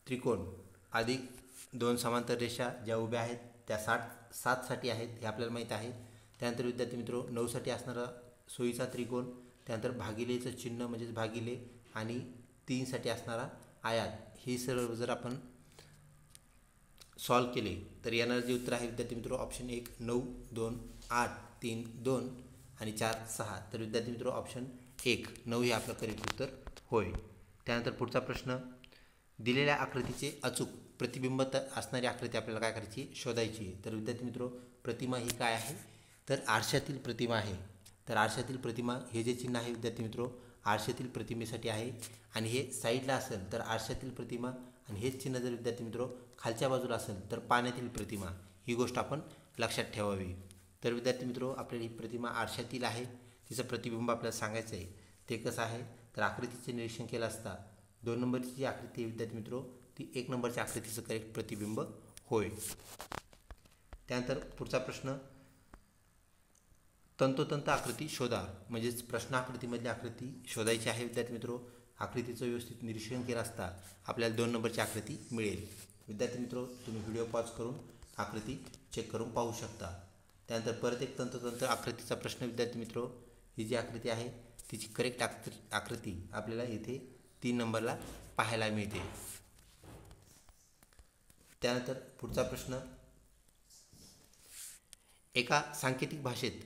त्रिकोण अधिक 2 समांतर रेषा ज्या उभ्या आहेत त्या 7साठी आहेत हे आपल्याला माहीत आहे. त्यानंतर विद्यार्थी मित्रो 9साठी असणारा सोयीचा त्रिकोण, त्यानंतर भागिलेचं चिन्ह म्हणजेच भागिले, आणि 3साठी असणारा आयात. हे सर्व जर आपण सॉल्व केले तर येणारं जे उत्तर आहे विद्यार्थी मित्रो ऑप्शन 1 9, 2 8, 3 2 आणि 4 6. तर विद्यार्थी मित्रो ऑप्शन 1 9 हे आपलं करेक्ट उत्तर होय. त्यानंतर पुढचा प्रश्न, दिलेल्या आकृतीचे अचूक प्रतिबिंब असणारी आकृती आपल्याला काय करायची, शोधायची. तर विद्यार्थी मित्रो, प्रतिमा ही काय आहे, तर आरशातील प्रतिमा आहे. तर आरशातील प्रतिमा हे जे चिन्ह आहे विद्यार्थी मित्रो आरशातील प्रतिमेसाठी आहे, आणि हे साईडला असेल तर आरशातील प्रतिमा, आणि हेच चिन्ह जर विद्यार्थी मित्रो खालच्या बाजूला असेल तर पाण्यातील प्रतिमा. ही गोष्ट आपण लक्षात ठेवावी. तर विद्यार्थी मित्रो, आपल्याला ही प्रतिमा आरशातील आहे, तिचं प्रतिबिंब आपल्याला सांगायचं आहे. ते कसं आहे, तर आकृतीचे निरीक्षण केलं असता 2 नंबरची जी आकृती आहे विद्यार्थी मित्रो ती 1 नंबरच्या आकृतीचं करेक्ट प्रतिबिंब होय. त्यानंतर पुढचा प्रश्न, तंतोतंत आकृती शोधा. म्हणजेच प्रश्न आकृतीमधली आकृती शोधायची आहे विद्यार्थी मित्रो. आकृतीचं व्यवस्थित निरीक्षण केलं असता आपल्याला 2 नंबरची आकृती मिळेल. विद्यार्थी मित्रो, तुम्ही व्हिडिओ पॉज करून आकृती चेक करून पाहू शकता. त्यानंतर परत एक तंतोतंत आकृतीचा प्रश्न विद्यार्थी मित्रो, ही जी आकृती आहे तिची करेक्ट आकृती आपल्याला इथे 3 नंबरला पाहायला मिळते. त्यानंतर पुढचा प्रश्न, एका सांकेतिक भाषेत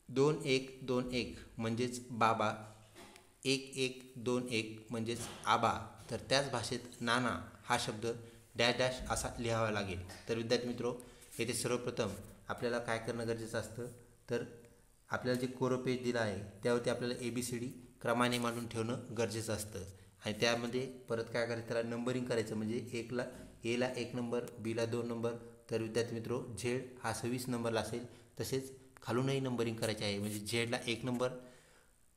2121 म्हणजेच बाबा, 1121 म्हणजेच आबा, तर त्याच भाषेत नाना हा शब्द डॅश डॅश असा लिहावा लागेल. तर विद्यार्थी मित्रो, येथे सर्वप्रथम आपल्याला काय करणं गरजेचं असतं, तर आपल्याला जे कोरं पेज दिलं आहे त्यावरती आपल्याला ABCD क्रमाने मांडून ठेवणं गरजेचं असतं, आणि त्यामध्ये परत काय करायचं, त्याला नंबरिंग करायचं. म्हणजे Aला 1 नंबर, Bला 2 नंबर, तर विद्यार्थी मित्रो Z हा 26 नंबरला असेल. तसेच खालूनही नंबरिंग करायचे आहे. म्हणजे Zला 1 नंबर,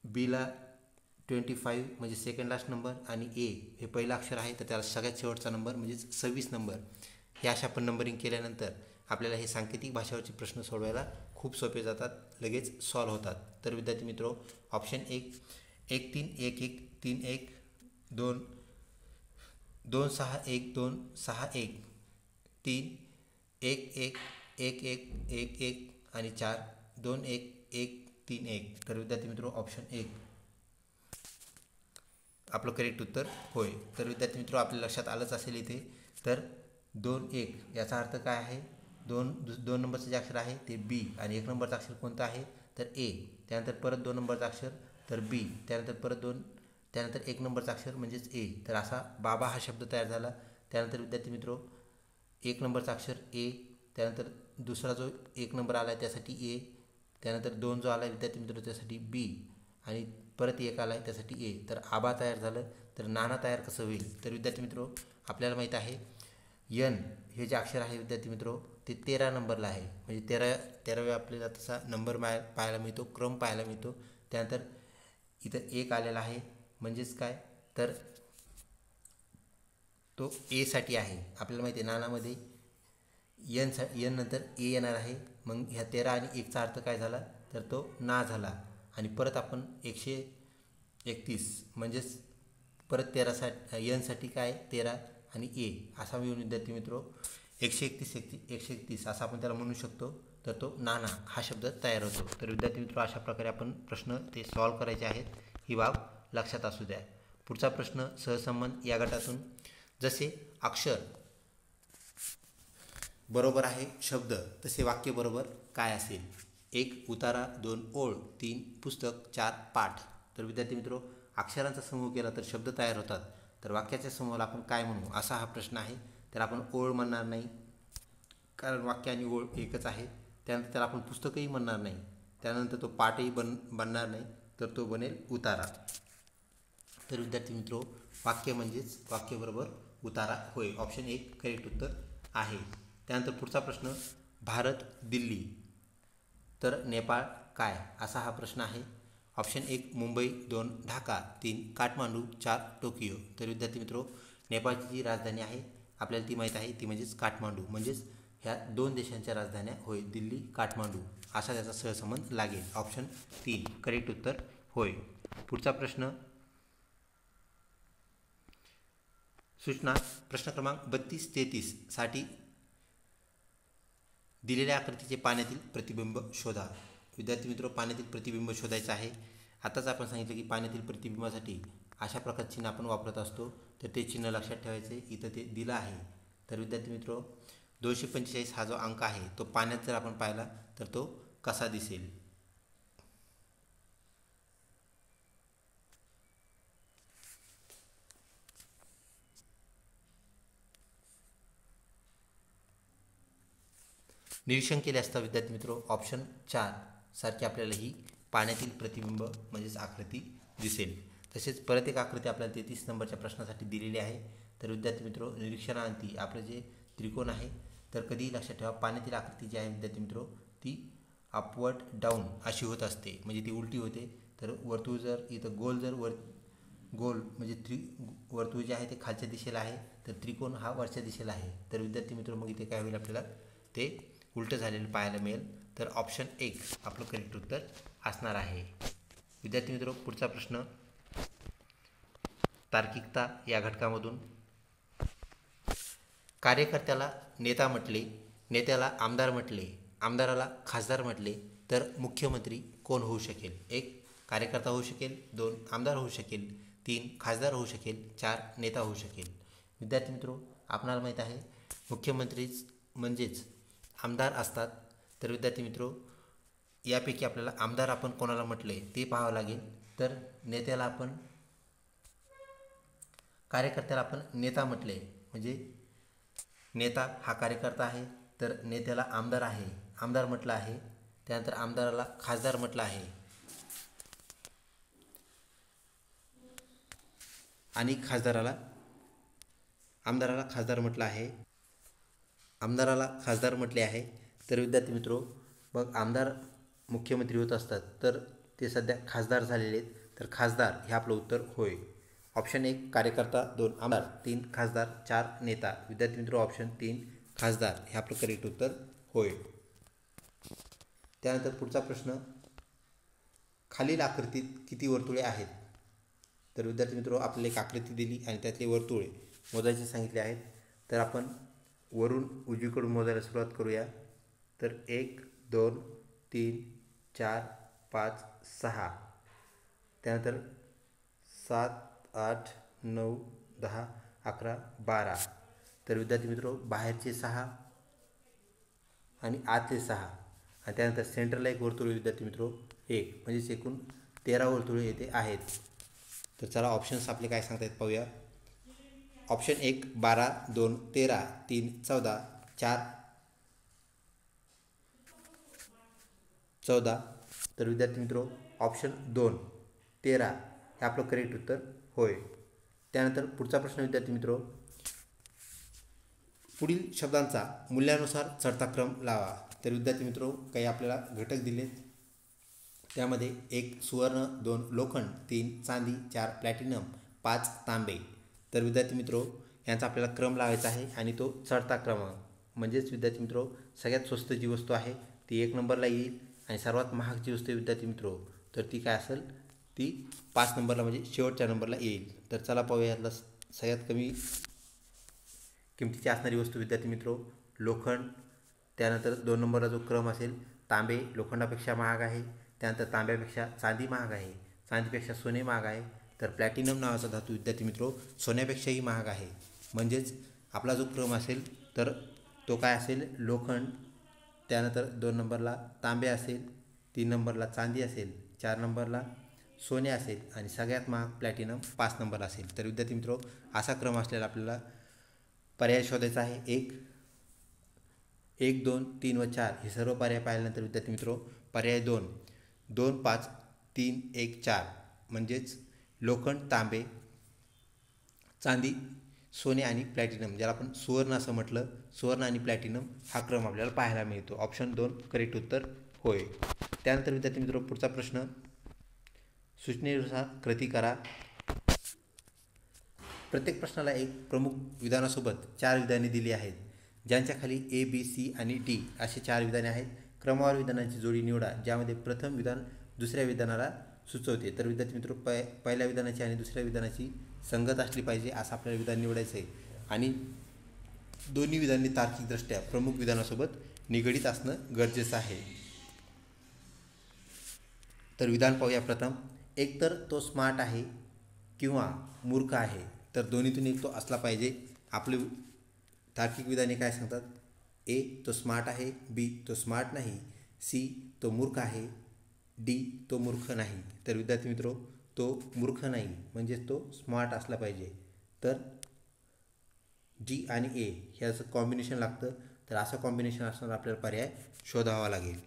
Bला 25 म्हणजे सेकंड लास्ट नंबर, आणि A हे पहिलं अक्षर आहे तर त्याला सगळ्यात शेवटचा नंबर म्हणजेच 26 नंबर. हे अशा आपण नंबरिंग केल्यानंतर आपल्याला हे सांकेतिक भाषेवरचे प्रश्न सोडवायला खूप सोपे जातात, लगेच सॉल्व होतात. तर विद्यार्थी मित्रो, ऑप्शन 1 1 3 1 1 3 1 2 2 6 1 2 6 1 3 1 1 1 1 1 1 आणि 4 2 1 1 3 1. तर विद्यार्थी मित्रो ऑप्शन 1 आपलं करेक्ट उत्तर होय. तर विद्यार्थी मित्रो, आपल्या लक्षात आलंच असेल इथे. तर 2 1 याचा अर्थ काय आहे, 2 नंबरचं जे अक्षर आहे ते B, आणि 1 नंबरचं अक्षर कोणतं आहे तर A. त्यानंतर परत 2 नंबरचं अक्षर तर B, त्यानंतर परत 2, त्यानंतर 1 नंबरचं अक्षर म्हणजेच A. तर असा बाबा हा शब्द तयार झाला. त्यानंतर विद्यार्थी मित्रो 1 नंबरचं अक्षर A, त्यानंतर दुसरा जो 1 नंबर आला आहे त्यासाठी A, त्यानंतर 2 जो आला आहे विद्यार्थी मित्रो त्यासाठी B, आणि परत 1 आला आहे त्यासाठी A. तर आबा तयार झालं. तर नाना तयार कसं होईल, तर विद्यार्थी मित्रो आपल्याला माहीत आहे N हे जे अक्षर आहे विद्यार्थी मित्रो ते 13 नंबरला आहे. म्हणजे 13व्या आपल्याला तसा नंबर पाहायला मिळतो, क्रम पाहायला मिळतो. त्यानंतर इथं 1 आलेला आहे म्हणजेच काय, तर तो A साठी आहे. आपल्याला माहिती आहे नानामध्ये N नंतर A येणार आहे. मग ह्या 13 आणि 1चा अर्थ काय झाला, तर तो ना झाला. आणि परत आपण 131 म्हणजेच परत 13 N साठी काय 13 आणि A असा मिळून विद्यार्थी मित्रो 131 असा आपण त्याला म्हणू शकतो. तर तो नाना हा शब्द तयार होतो. तर विद्यार्थी मित्रो अशा प्रकारे आपण प्रश्न ते सॉल्व करायचे आहेत, ही बाब लक्षात असू द्या. पुढचा प्रश्न, सहसंबंध या गटातून जसे अक्षर बरोबर आहे शब्द तसे वाक्य बरोबर काय असेल. 1 उतारा, 2 ओळ, 3 पुस्तक, 4 पाठ. तर विद्यार्थी मित्रो अक्षरांचा समूह केला तर शब्द तयार होतात. तर वाक्याच्या समूहाला आपण काय म्हणू असा हा प्रश्न आहे. तर आपण ओळ म्हणणार नाही, कारण वाक्य आणि ओळ एकच आहे. त्यानंतर त्याला आपण पुस्तकही म्हणणार नाही. त्यानंतर तो पाठही बनणार नाही, तर तो बनेल उतारा. तर विद्यार्थी मित्रो, वाक्य म्हणजेच वाक्य बरोबर उतारा होय. ऑप्शन 1 करेक्ट उत्तर आहे. त्यानंतर पुढचा प्रश्न, भारत दिल्ली तर नेपाळ काय असा हा प्रश्न आहे. Option 1 Mumbai, 2 Dhaka, 3 Kathmandu, 4 Tokyo. तर विद्यार्थी मित्रो, नेपाळची जी राजधानी आहे आपल्याला ती माहीत आहे, ती म्हणजेच काठमांडू. म्हणजेच ह्या 2 देशांच्या राजधान्या होय, दिल्ली काठमांडू असा त्याचा सहसंबंध लागेल. ऑप्शन 3 करेक्ट उत्तर होय. पुढचा प्रश्न, सूचना प्रश्न क्रमांक 32-33 साठी दिलेल्या आकृतीचे पाण्यातील प्रतिबिंब शोधा. विद्यार्थी मित्र, पाण्यातील प्रतिबिंब शोधायचं आहे. आताच आपण सांगितलं की पाण्यातील प्रतिबिंबासाठी अशा प्रकारचे चिन्ह आपण वापरत असतो. तर ते चिन्ह लक्षात ठेवायचे. इथं ते दिलं आहे. तर विद्यार्थी मित्र, 245 हा जो अंक आहे तो पाण्यात जर आपण पाहिला तर तो कसा दिसेल. निरीक्षण केले असता विद्यार्थी मित्र, ऑप्शन 4 सारखी आपल्याला ही पाण्यातील प्रतिबिंब म्हणजेच आकृती दिसेल. तसेच परत एक आकृती आपल्याला 33 नंबरच्या प्रश्नासाठी दिलेली आहे. तर विद्यार्थी मित्र, निरीक्षणाअंती आपलं जे त्रिकोण आहे तर कधीही लक्षात ठेवा, पाण्यातील आकृती जी आहे विद्यार्थी मित्र ती अपवर्ड डाऊन अशी होत असते, म्हणजे ती उलटी होते. तर वर्तुळ जर इथं गोल म्हणजे वर्तुळ जे आहे ते खालच्या दिशेला आहे, तर त्रिकोण हा वरच्या दिशेला आहे. तर विद्यार्थी मित्र, मग इथे काय होईल, आपल्याला ते उलटं झालेलं पाहायला मिळेल. तर ऑप्शन 1 आपलं करेक्ट उत्तर असणार आहे. विद्यार्थी मित्र, पुढचा प्रश्न, तार्किकता या घटकामधून कार्यकर्त्याला नेता म्हटले, नेत्याला आमदार म्हटले, आमदाराला खासदार म्हटले तर मुख्यमंत्री कोण होऊ शकेल. 1 कार्यकर्ता होऊ शकेल, 2 आमदार होऊ शकेल, 3 खासदार होऊ शकेल, 4 नेता होऊ शकेल. विद्यार्थी मित्र, आपणाला माहीत आहे मुख्यमंत्रीच म्हणजेच आमदार असतात. तर विद्यार्थी मित्रो, यापैकी आपल्याला आमदार आपण कोणाला म्हटले ते पाहावं लागेल. तर नेत्याला आपण, कार्यकर्त्याला आपण नेता म्हटले, म्हणजे नेता हा कार्यकर्ता आहे. तर नेत्याला आमदार म्हटलं आहे. त्यानंतर आमदाराला खासदार म्हटलं आहे आणि आमदाराला खासदार म्हटलं आहे. आमदाराला खासदार म्हटले आहे. तर विद्यार्थी मित्रो, मग आमदार मुख्यमंत्री होत असतात, तर ते सध्या खासदार झालेले आहेत. तर खासदार हे आपलं उत्तर होय. ऑप्शन 1 कार्यकर्ता, 2 आमदार, 3 खासदार, 4 नेता. विद्यार्थी मित्रो, ऑप्शन 3 खासदार हे आपलं करेक्ट उत्तर होय. त्यानंतर पुढचा प्रश्न, खालील आकृतीत किती वर्तुळे आहेत. तर विद्यार्थी मित्रो, आपल्याला एक आकृती दिली आणि त्यातले वर्तुळे मोजायचे सांगितले आहेत. तर आपण वरून उजवीकडून मोजायला सुरुवात करूया. तर 1 2 3 4 5 6, त्यानंतर 7 8 9 10 11 12. तर विद्यार्थी मित्रो, बाहेरचे 6 आणि आतले 6 आणि त्यानंतर सेंटरला एक वर्तुळ विद्यार्थी मित्रो 1, म्हणजेच एकूण 13 वर्तुळे येथे आहेत. तर चला ऑप्शन्स आपले काय सांगतायत पाहूया. ऑप्शन 1 12, 2 13, 3 14, 4 14. तर विद्यार्थी मित्रो, ऑप्शन 2 13 हे आपलं करेक्ट उत्तर होय. त्यानंतर पुढचा प्रश्न विद्यार्थी मित्रो, पुढील शब्दांचा मूल्यानुसार चढता क्रम लावा. तर विद्यार्थी मित्रो, काही आपल्याला घटक दिलेत. त्यामध्ये 1 सुवर्ण, 2 लोखंड, 3 चांदी, 4 प्लॅटिनम, 5 तांबे. तर विद्यार्थी मित्रो, यांचा आपल्याला क्रम लावायचा आहे आणि तो चढता क्रम, म्हणजेच विद्यार्थी मित्रो सगळ्यात स्वस्त जी वस्तू आहे ती 1 नंबरला येईल आणि सर्वात महाग जी वस्तू विद्यार्थी मित्रो तर ती काय असेल, ती 5 नंबरला म्हणजे शेवटच्या नंबरला येईल. तर चला पाहूया यातला सगळ्यात कमी किमतीची असणारी वस्तू विद्यार्थी मित्रो लोखंड. त्यानंतर 2 नंबरला जो क्रम असेल, तांबे लोखंडापेक्षा महाग आहे. त्यानंतर तांब्यापेक्षा चांदी महाग आहे, चांदीपेक्षा सोने महाग आहे. तर प्लॅटिनम नावाचा धातू विद्यार्थी मित्रो सोन्यापेक्षाही महाग आहे. म्हणजेच आपला जो क्रम असेल तर तो काय असेल, लोखंड, त्यानंतर 2 नंबरला तांबे असेल, 3 नंबरला चांदी असेल, 4 नंबरला सोने असेल आणि सगळ्यात महाग प्लॅटिनम 5 नंबर असेल. तर विद्यार्थी मित्रो असा क्रम असलेला आपल्याला पर्याय शोधायचा आहे. 1, 2, 3 व 4 हे सर्व पर्याय पाहिल्यानंतर विद्यार्थी मित्रो पर्याय 2, 2, 5, 3, 1, 4 म्हणजेच लोखंड, तांबे, चांदी, सोने आणि प्लॅटिनम, ज्याला आपण सुवर्ण असं म्हटलं, सुवर्ण आणि प्लॅटिनम हा क्रम आपल्याला पाहायला मिळतो. ऑप्शन 2 करेक्ट उत्तर होय. त्यानंतर विद्यार्थी मित्रो पुढचा प्रश्न, सूचनेनुसार कृती करा. प्रत्येक प्रश्नाला एक प्रमुख विधानासोबत 4 विधाने दिली आहेत, ज्यांच्या खाली A, B, C आणि D असे 4 विधाने आहेत. क्रमवार विधानांची जोडी निवडा ज्यामध्ये प्रथम विधान दुसऱ्या विधानाला सुचवते. तर विद्यार्थी मित्रो पहिल्या विधानाची आणि दुसऱ्या विधानाची संगत असली पाहिजे असं आपल्याला विधान निवडायचं आहे आणि दोन्ही विधाने तार्किकदृष्ट्या प्रमुख विधानासोबत निगडीत असणं गरजेचं आहे. तर विधान पाहूया. प्रथम, एक तर तो स्मार्ट आहे किंवा मूर्ख आहे. तर दोन्हीतून एक तो असला पाहिजे. आपले तार्किक विधाने काय सांगतात? A तो स्मार्ट आहे, B तो स्मार्ट नाही, C तो मूर्ख आहे, D तो मूर्ख नाही. तर विद्यार्थी मित्रो तो मूर्ख नाही म्हणजेच तो स्मार्ट असला पाहिजे. तर D आणि A ह्याचं कॉम्बिनेशन लागतं. तर असं कॉम्बिनेशन असणारा आपल्याला पर्याय शोधावा लागेल.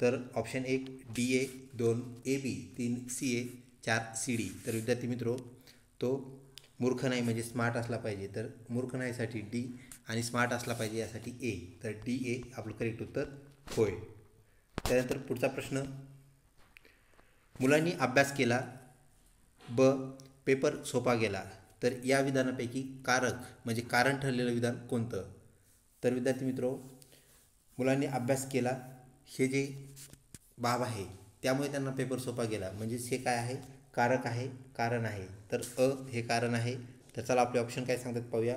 तर option 1 DA, 2 AB, 3 CA, 4 CD. तर विद्यार्थी मित्रो तो मूर्ख नाही म्हणजे स्मार्ट असला पाहिजे. तर मूर्ख नाहीसाठी D आणि स्मार्ट असला पाहिजे यासाठी A. तर DA आपलं करेक्ट उत्तर होय. त्यानंतर पुढचा प्रश्न, मुलांनी अभ्यास केला, ब पेपर सोपा गेला. तर या विधानापैकी कारक म्हणजे कारण ठरलेलं विधान कोणतं? तर विद्यार्थी मित्रो मुलांनी अभ्यास केला हे जे बाब आहे त्यामुळे त्यांना पेपर सोपा गेला म्हणजेच हे काय आहे? कारक आहे, कारण आहे. तर अ हे कारण आहे. तर चला आपले ऑप्शन काय सांगतात पाहूया.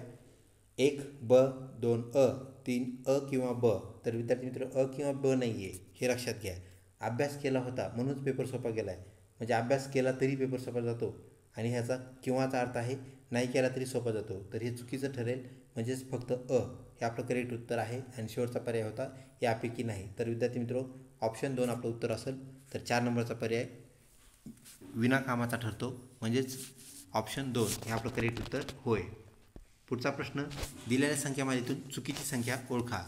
1 ब, 2 अ, 3 अ किंवा ब. तर विद्यार्थी मित्र अ किंवा ब नाही आहे हे लक्षात घ्या. अभ्यास केला होता म्हणूनच पेपर सोपा गेला आहे. म्हणजे अभ्यास केला तरी पेपर सोपा जातो आणि ह्याचा किंवाचा अर्थ आहे नाही केला तरी सोपा जातो. तर हे चुकीचं ठरेल म्हणजेच फक्त अ हे आपलं करेक्ट उत्तर आहे आणि शेवटचा पर्याय होता यापैकी नाही. तर विद्यार्थी मित्रो ऑप्शन 2 आपलं उत्तर असेल. तर 4 नंबरचा पर्याय विनाकामाचा ठरतो म्हणजेच ऑप्शन 2 हे आपलं करेक्ट उत्तर होय. पुढचा प्रश्न, दिलेल्या संख्यामालेतून चुकीची संख्या ओळखा.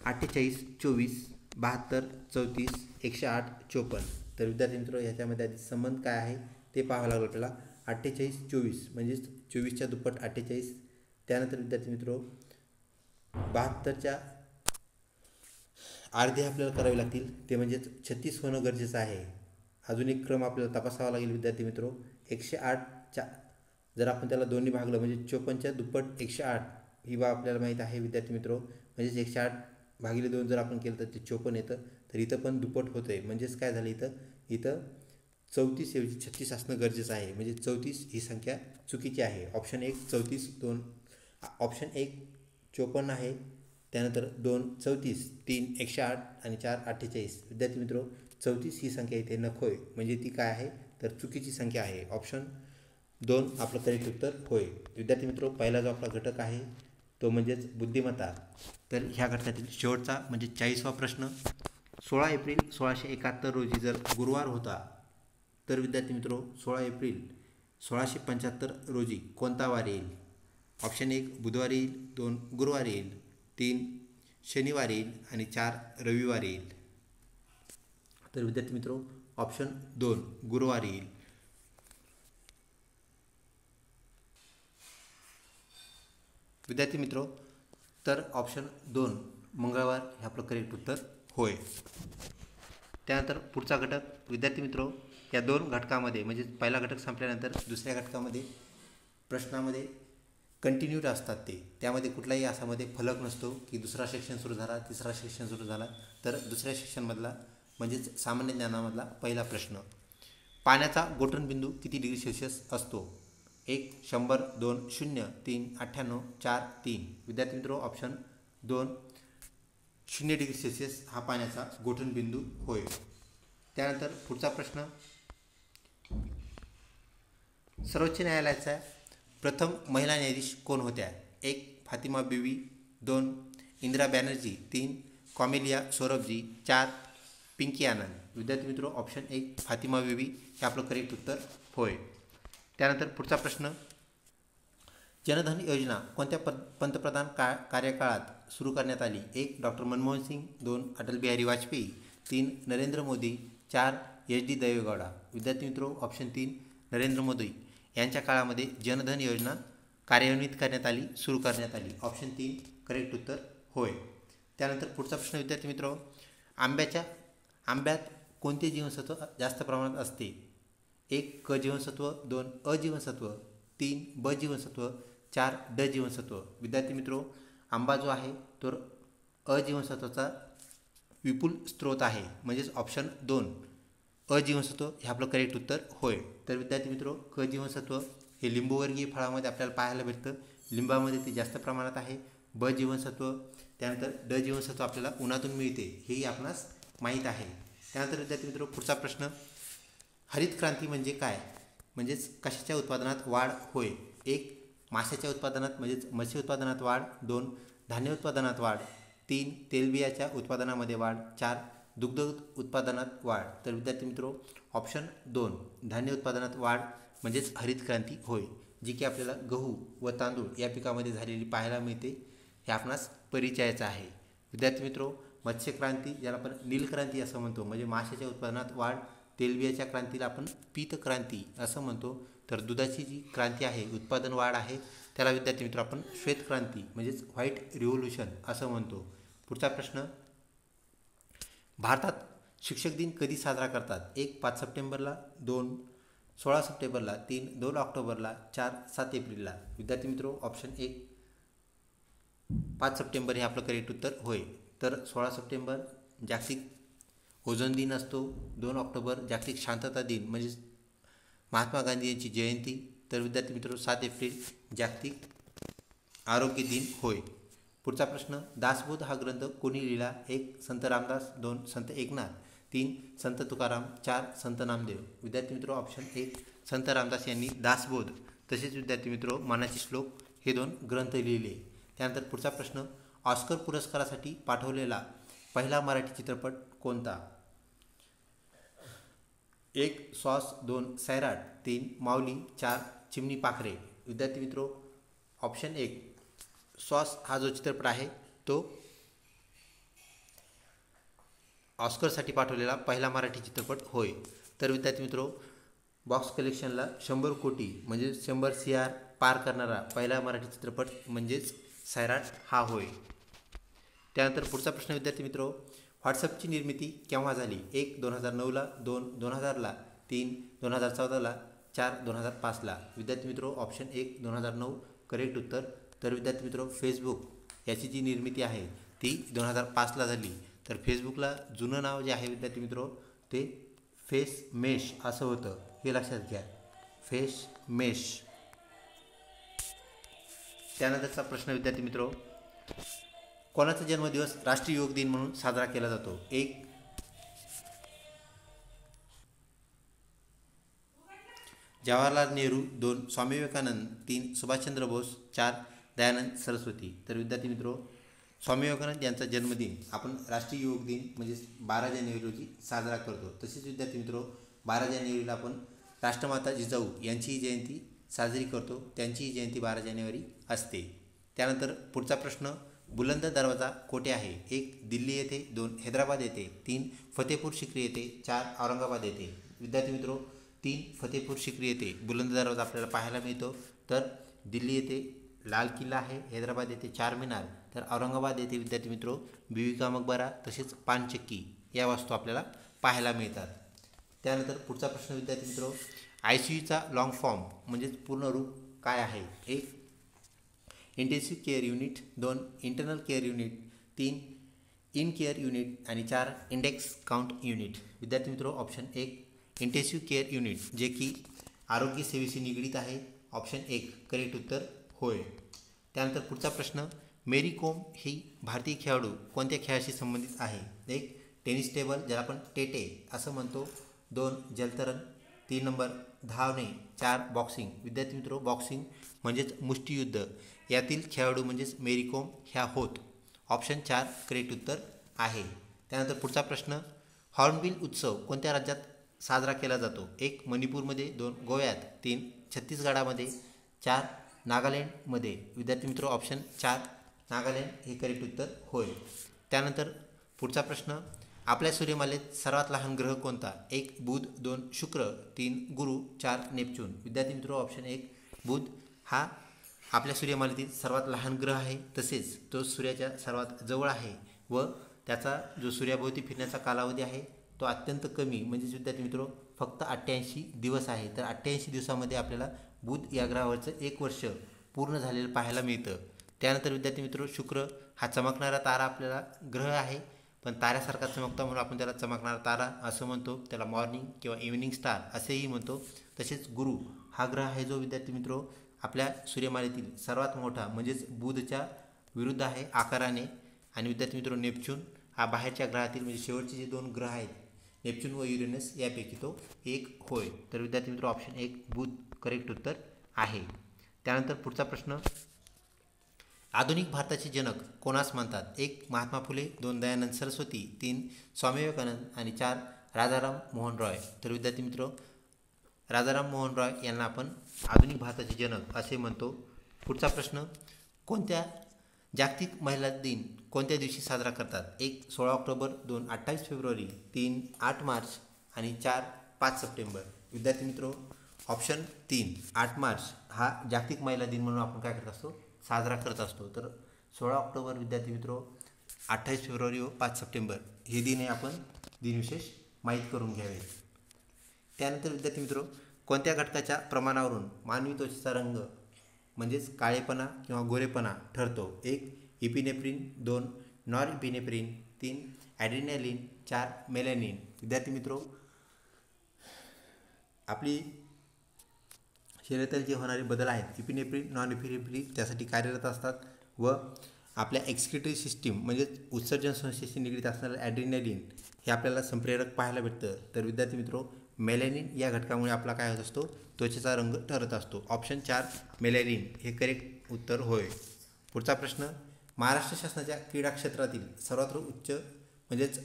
48, 24, 72, 34, 108, 54. तर विद्यार्थी मित्र ह्याच्यामध्ये आधी संबंध काय आहे ते पाहावं लागलं आपल्याला. 48, 24 म्हणजेच 24च्या दुप्पट 48. त्यानंतर विद्यार्थी मित्र 72च्या अर्धे आपल्याला करावे लागतील ते म्हणजेच 36 होणं गरजेचं आहे. अजून एक क्रम आपल्याला तपासावा लागेल विद्यार्थी मित्रो. 108च्या जर आपण त्याला दोन्ही भागलं म्हणजे 54च्या दुप्पट 108 ही बाब आपल्याला माहीत आहे विद्यार्थी मित्रो. म्हणजेच 108 भागिले 2 जर आपण केलं तर ते 54 येतं. तर इथं पण दुप्पट होतं आहे म्हणजेच काय झालं इथं 34 ऐवजी 36 असणं गरजेचं आहे. म्हणजे 34 ही संख्या चुकीची आहे. ऑप्शन 1 34, 2 ऑप्शन 1 54 आहे. त्यानंतर 2 34, 3 108 आणि 4 48. विद्यार्थी मित्रो 34 ही संख्या इथे नको आहे म्हणजे ती काय आहे तर चुकीची संख्या आहे. ऑप्शन 2 आपलं करेक्ट उत्तर होय. विद्यार्थी मित्रो पहिला जो आपला घटक आहे तो म्हणजेच बुद्धिमत्ता. तर ह्या घटकातील शेवटचा म्हणजे 40वा प्रश्न, 16 एप्रिल 1671 रोजी जर गुरुवार होता तर विद्यार्थी मित्रो 16 एप्रिल 1675 रोजी कोणता वार येईल? ऑप्शन 1 बुधवार येईल, 2 गुरुवार येईल, 3 शनिवार येईल आणि 4 रविवार येईल. तर विद्यार्थी मित्रो ऑप्शन 2 गुरुवार येईल. विद्यार्थी मित्रो तर ऑप्शन 2 मंगळवार हे आपलं करेक्ट उत्तर होय. त्यानंतर पुढचा घटक विद्यार्थी मित्रो या दोन घटकामध्ये म्हणजे पहिला घटक संपल्यानंतर दुसऱ्या घटकामध्ये प्रश्नामध्ये कंटिन्यूड असतात त्यामध्ये कुठलाही असामध्ये फलक नसतो की दुसरा सेक्शन सुरू झाला तिसरा सेक्शन सुरू झाला. तर दुसऱ्या सेक्शनमधला म्हणजेच सामान्य ज्ञानामधला पहिला प्रश्न, पाण्याचा गोठणबिंदू किती डिग्री सेल्सिअस असतो? 1 100, 2 0, 3 98, 4 3. विद्यार्थी मित्रो ऑप्शन 2 0 डिग्री सेल्सिअस हा पाण्याचा गोठणबिंदू होय. त्यानंतर पुढचा प्रश्न, सर्वोच्च न्यायालयाच्या प्रथम महिला न्यायाधीश कोण होत्या? 1 फातिमा बीवी, 2 इंदिरा बॅनर्जी, 3 कॉमेलिया सोरबजी, 4 पिंकी आनंद. विद्यार्थी मित्रो ऑप्शन 1 फातिमा बीबी हे आपलं करेक्ट उत्तर होय. त्यानंतर पुढचा प्रश्न, जनधन योजना कोणत्या पंतप्रधान कार्यकाळात सुरू करण्यात आली? 1 डॉक्टर मनमोहन सिंग, 2 अटल बिहारी वाजपेयी, 3 नरेंद्र मोदी, 4 HD देवेगौडा. विद्यार्थी मित्रो ऑप्शन 3 नरेंद्र मोदी यांच्या काळामध्ये जनधन योजना कार्यान्वित करण्यात आली, सुरू करण्यात आली. ऑप्शन 3 करेक्ट उत्तर होय. त्यानंतर पुढचा प्रश्न विद्यार्थी मित्रो, आंब्यात कोणते जीवनसत्व जास्त प्रमाणात असते? 1 क जीवनसत्व, 2 अ जीवनसत्व, 3 ब जीवनसत्व, 4 ड जीवनसत्व. विद्यार्थी मित्रो आंबा जो आहे तो अ जीवनसत्वाचा विपुल स्रोत आहे, म्हणजेच ऑप्शन 2 अ जीवनसत्व हे आपलं करेक्ट उत्तर होय. तर विद्यार्थी मित्रो क जीवनसत्व हे लिंबूवर्गीय फळामध्ये आपल्याला पाहायला भेटतं, लिंबामध्ये ते जास्त प्रमाणात आहे. ब जीवनसत्व, त्यानंतर ड जीवनसत्व आपल्याला उन्हातून मिळते, हेही आपणास माहीत आहे. त्यानंतर विद्यार्थी मित्रो पुढचा प्रश्न, हरित क्रांती म्हणजे काय? म्हणजेच कशाच्या उत्पादनात वाढ होय? 1 माशाच्या उत्पादनात म्हणजेच मत्स्य उत्पादनात वाढ, 2 धान्य उत्पादनात वाढ, 3 तेलबियाच्या उत्पादनामध्ये वाढ, 4 दुग्ध उत्पादनात वाढ. तर विद्यार्थी मित्रो ऑप्शन 2 धान्य उत्पादनात वाढ म्हणजेच हरित क्रांती होय, जी की आपल्याला गहू व तांदूळ या पिकामध्ये झालेली पाहायला मिळते, हे आपणास परिचयाचं आहे. विद्यार्थी मित्रो मत्स्यक्रांती ज्याला आपण नीलक्रांती असं म्हणतो, म्हणजे माशाच्या उत्पादनात वाढ. तेलबियाच्या क्रांतीला आपण पीतक्रांती असं म्हणतो. तर दुधाची जी क्रांती आहे, उत्पादन वाढ आहे, त्याला विद्यार्थी मित्र आपण श्वेतक्रांती म्हणजेच व्हाईट रिव्होल्यूशन असं म्हणतो. पुढचा प्रश्न, भारतात शिक्षक दिन कधी साजरा करतात? 1 5 सप्टेंबरला, 2 16 सप्टेंबरला, 3 2 ऑक्टोबरला, 4 7 एप्रिलला. विद्यार्थी मित्रो ऑप्शन 1 5 सप्टेंबर हे आपलं करेक्ट उत्तर होय. तर 16 सप्टेंबर जागतिक ओझोन दिन असतो, 2 ऑक्टोबर जागतिक शांतता दिन म्हणजेच महात्मा गांधी यांची जयंती. तर विद्यार्थी मित्रो 7 एप्रिल जागतिक आरोग्य दिन होय. पुढचा प्रश्न, दासबोध हा ग्रंथ कोणी लिहिला? 1 संत रामदास, 2 संत एकनाथ, 3 संत तुकाराम, 4 संत नामदेव. विद्यार्थी मित्रो ऑप्शन 1 संत रामदास यांनी दासबोध तसेच विद्यार्थी मित्रो मानाचे श्लोक हे 2 ग्रंथ लिहिले. त्यानंतर पुढचा प्रश्न, ऑस्कर पुरस्कारासाठी पाठवलेला पहिला मराठी चित्रपट कोणता? 1 सॉस, 2 सैराट, 3 माऊली, 4 चिमणी पाखरे. विद्यार्थी मित्रो ऑप्शन 1 सॉस हा जो चित्रपट आहे तो ऑस्करसाठी पाठवलेला पहिला मराठी चित्रपट होय. तर विद्यार्थी मित्रो बॉक्स कलेक्शनला 100 कोटी म्हणजे 100 CR पार करणारा पहिला मराठी चित्रपट म्हणजेच सैराट हा होय. त्यानंतर पुढचा प्रश्न विद्यार्थी मित्रो, व्हॉट्सअपची निर्मिती केव्हा झाली? 1 2009ला, 2 2000ला, 3 2014ला, 4 2005ला. विद्यार्थी मित्रो ऑप्शन 1 2009 करेक्ट उत्तर. तर विद्यार्थी मित्रो फेसबुक याची जी निर्मिती आहे ती 2005ला झाली. तर फेसबुकला जुनं नाव जे आहे विद्यार्थी मित्रो ते फेस मेश असं होतं, हे लक्षात घ्या, फेस मेश. त्यानंतरचा प्रश्न विद्यार्थी मित्रो, कोणाचा जन्मदिवस राष्ट्रीय योग दिन म्हणून साजरा केला जातो? 1 जवाहरलाल नेहरू, 2 स्वामी विवेकानंद, 3 सुभाषचंद्र बोस, 4 दयानंद सरस्वती. तर विद्यार्थी मित्रो स्वामी विवेकानंद यांचा जन्मदिन आपण राष्ट्रीय योग दिन म्हणजेच 12 जानेवारी रोजी साजरा करतो. तसेच विद्यार्थी मित्रो 12 जानेवारीला आपण राष्ट्रमाता जिजाऊ यांचीही जयंती साजरी करतो, त्यांचीही जयंती 12 जानेवारी असते. त्यानंतर पुढचा प्रश्न, बुलंद दरवाजा कोठे आहे? 1 दिल्ली येथे, 2 हैदराबाद येथे, 3 फतेपूर सिक्री येथे, 4 औरंगाबाद येथे. विद्यार्थी मित्रो 3 फतेपूर सिक्री येथे बुलंद दरवाजा आपल्याला पाहायला मिळतो. तर दिल्ली येथे लाल किल्ला आहे, हैदराबाद येथे चार मिनार, तर औरंगाबाद येथे विद्यार्थी मित्रो बीबी का मकबरा तसेच पानचक्की या वस्तू आपल्याला पाहायला मिळतात. त्यानंतर पुढचा प्रश्न विद्यार्थी मित्रो, ICUचा लॉंग फॉर्म म्हणजेच पूर्ण रूप काय आहे? 1 intensive care unit, 2 internal care unit, 3 in care unit आणि 4 इंडेक्स काउंट युनिट. विद्यार्थी मित्रो ऑप्शन 1 इंटेन्सिव्ह केअर युनिट जे की आरोग्य सेवेशी निगडीत आहे, ऑप्शन 1 करेक्ट उत्तर होय. त्यानंतर पुढचा प्रश्न, मेरी कोम ही भारतीय खेळाडू कोणत्या खेळाशी संबंधित आहे? 1 टेनिस टेबल ज्याला आपण टेटे असं म्हणतो, 2 जलतरण, 3 नंबर धावणे, 4 बॉक्सिंग. विद्यार्थी मित्रो बॉक्सिंग म्हणजेच मुष्टियुद्ध यातील खेळाडू म्हणजेच मेरी कोम ह्या होत, ऑप्शन 4 करेक्ट उत्तर आहे. त्यानंतर पुढचा प्रश्न, हॉर्नबिल उत्सव कोणत्या राज्यात साजरा केला जातो? 1 मणिपूरमध्ये, 2 गोव्यात, 3 छत्तीसगडामध्ये, 4 नागालँडमध्ये. विद्यार्थी मित्र ऑप्शन 4 नागालँड हे करेक्ट उत्तर होय. त्यानंतर पुढचा प्रश्न, आपल्या सूर्यमालेत सर्वात लहान ग्रह कोणता? 1 बुध, 2 शुक्र, 3 गुरु, 4 नेपच्यून. विद्यार्थी मित्र ऑप्शन 1 बुध हा आपल्या सूर्यमालेतील सर्वात लहान ग्रह आहे. तसेच तो सूर्याच्या सर्वात जवळ आहे व त्याचा जो सूर्याभोवती फिरण्याचा कालावधी आहे तो अत्यंत कमी, म्हणजेच विद्यार्थी मित्र फक्त 88 दिवस आहे. तर 88 दिवसामध्ये आपल्याला बुध या ग्रहावरचं 1 वर्ष पूर्ण झालेलं पाहायला मिळतं. त्यानंतर विद्यार्थी मित्र शुक्र हा चमकणारा तारा आपल्याला ग्रह आहे, पण ताऱ्यासारखा चमकता म्हणून आपण त्याला चमकणारा तारा असं म्हणतो. त्याला मॉर्निंग किंवा इव्हिनिंग स्टार असेही म्हणतो. तसेच गुरु हा ग्रह आहे जो विद्यार्थी मित्र आपल्या सूर्यमालेतील सर्वात मोठा, म्हणजेच बुधच्या विरुद्ध आहे आकाराने. आणि विद्यार्थी मित्र नेपच्यून हा बाहेरच्या ग्रहातील म्हणजे शेवटचे जे 2 ग्रह आहेत नेपच्यून व युरेनस यापैकी तो एक होय. तर विद्यार्थी मित्र ऑप्शन 1 बुध करेक्ट उत्तर आहे. त्यानंतर पुढचा प्रश्न, आधुनिक भारताचे जनक कोणास म्हणतात? 1 महात्मा फुले, 2 दयानंद सरस्वती, 3 स्वामी विवेकानंद आणि 4 राजाराम मोहन रॉय. तर विद्यार्थी मित्र राजाराम मोहन रॉय यांना आपण आधुनिक भारताचे जनक असे म्हणतो. पुढचा प्रश्न, कोणत्या जागतिक महिला दिन कोणत्या दिवशी साजरा करतात? 1 16 ऑक्टोबर, 2 28 फेब्रुवारी, 3 8 मार्च आणि 4 5 सप्टेंबर. विद्यार्थी मित्र ऑप्शन 3 8 मार्च हा जागतिक महिला दिन म्हणून आपण काय करत असतो? साजरा करत असतो. तर 16 ऑक्टोबर विद्यार्थी मित्र, 28 फेब्रुवारी व 5 सप्टेंबर हे दिन हे आपण दिनविशेष माहीत करून घ्यावे. त्यानंतर विद्यार्थी मित्र कोणत्या घटकाच्या प्रमाणावरून मानवी त्वचेचा रंग म्हणजेच काळेपणा किंवा गोरेपणा ठरतो? 1 इपिनेफ्रिन, 2 नॉर इपिनेफ्रिन, 3 ॲड्रिनॅलिन, 4 मेलॅनिन. विद्यार्थी मित्र आपली शरीरातील जे होणारे बदल आहेत इपिनेफ्रिन नॉन इपिनेफ्रिन त्यासाठी कार्यरत असतात व आपल्या एक्सक्रिटरी सिस्टीम म्हणजेच उत्सर्जन संस्थेशी निगडीत असणारं ॲड्रिनॅलिन हे आपल्याला संप्रेरक पाहायला भेटतं. तर विद्यार्थी मित्र मेलॅनिन या घटकामुळे आपला काय होत असतो? त्वचेचा रंग ठरत असतो. ऑप्शन 4 मेलॅनिन हे करेक्ट उत्तर होय. पुढचा प्रश्न, महाराष्ट्र शासनाच्या क्रीडा क्षेत्रातील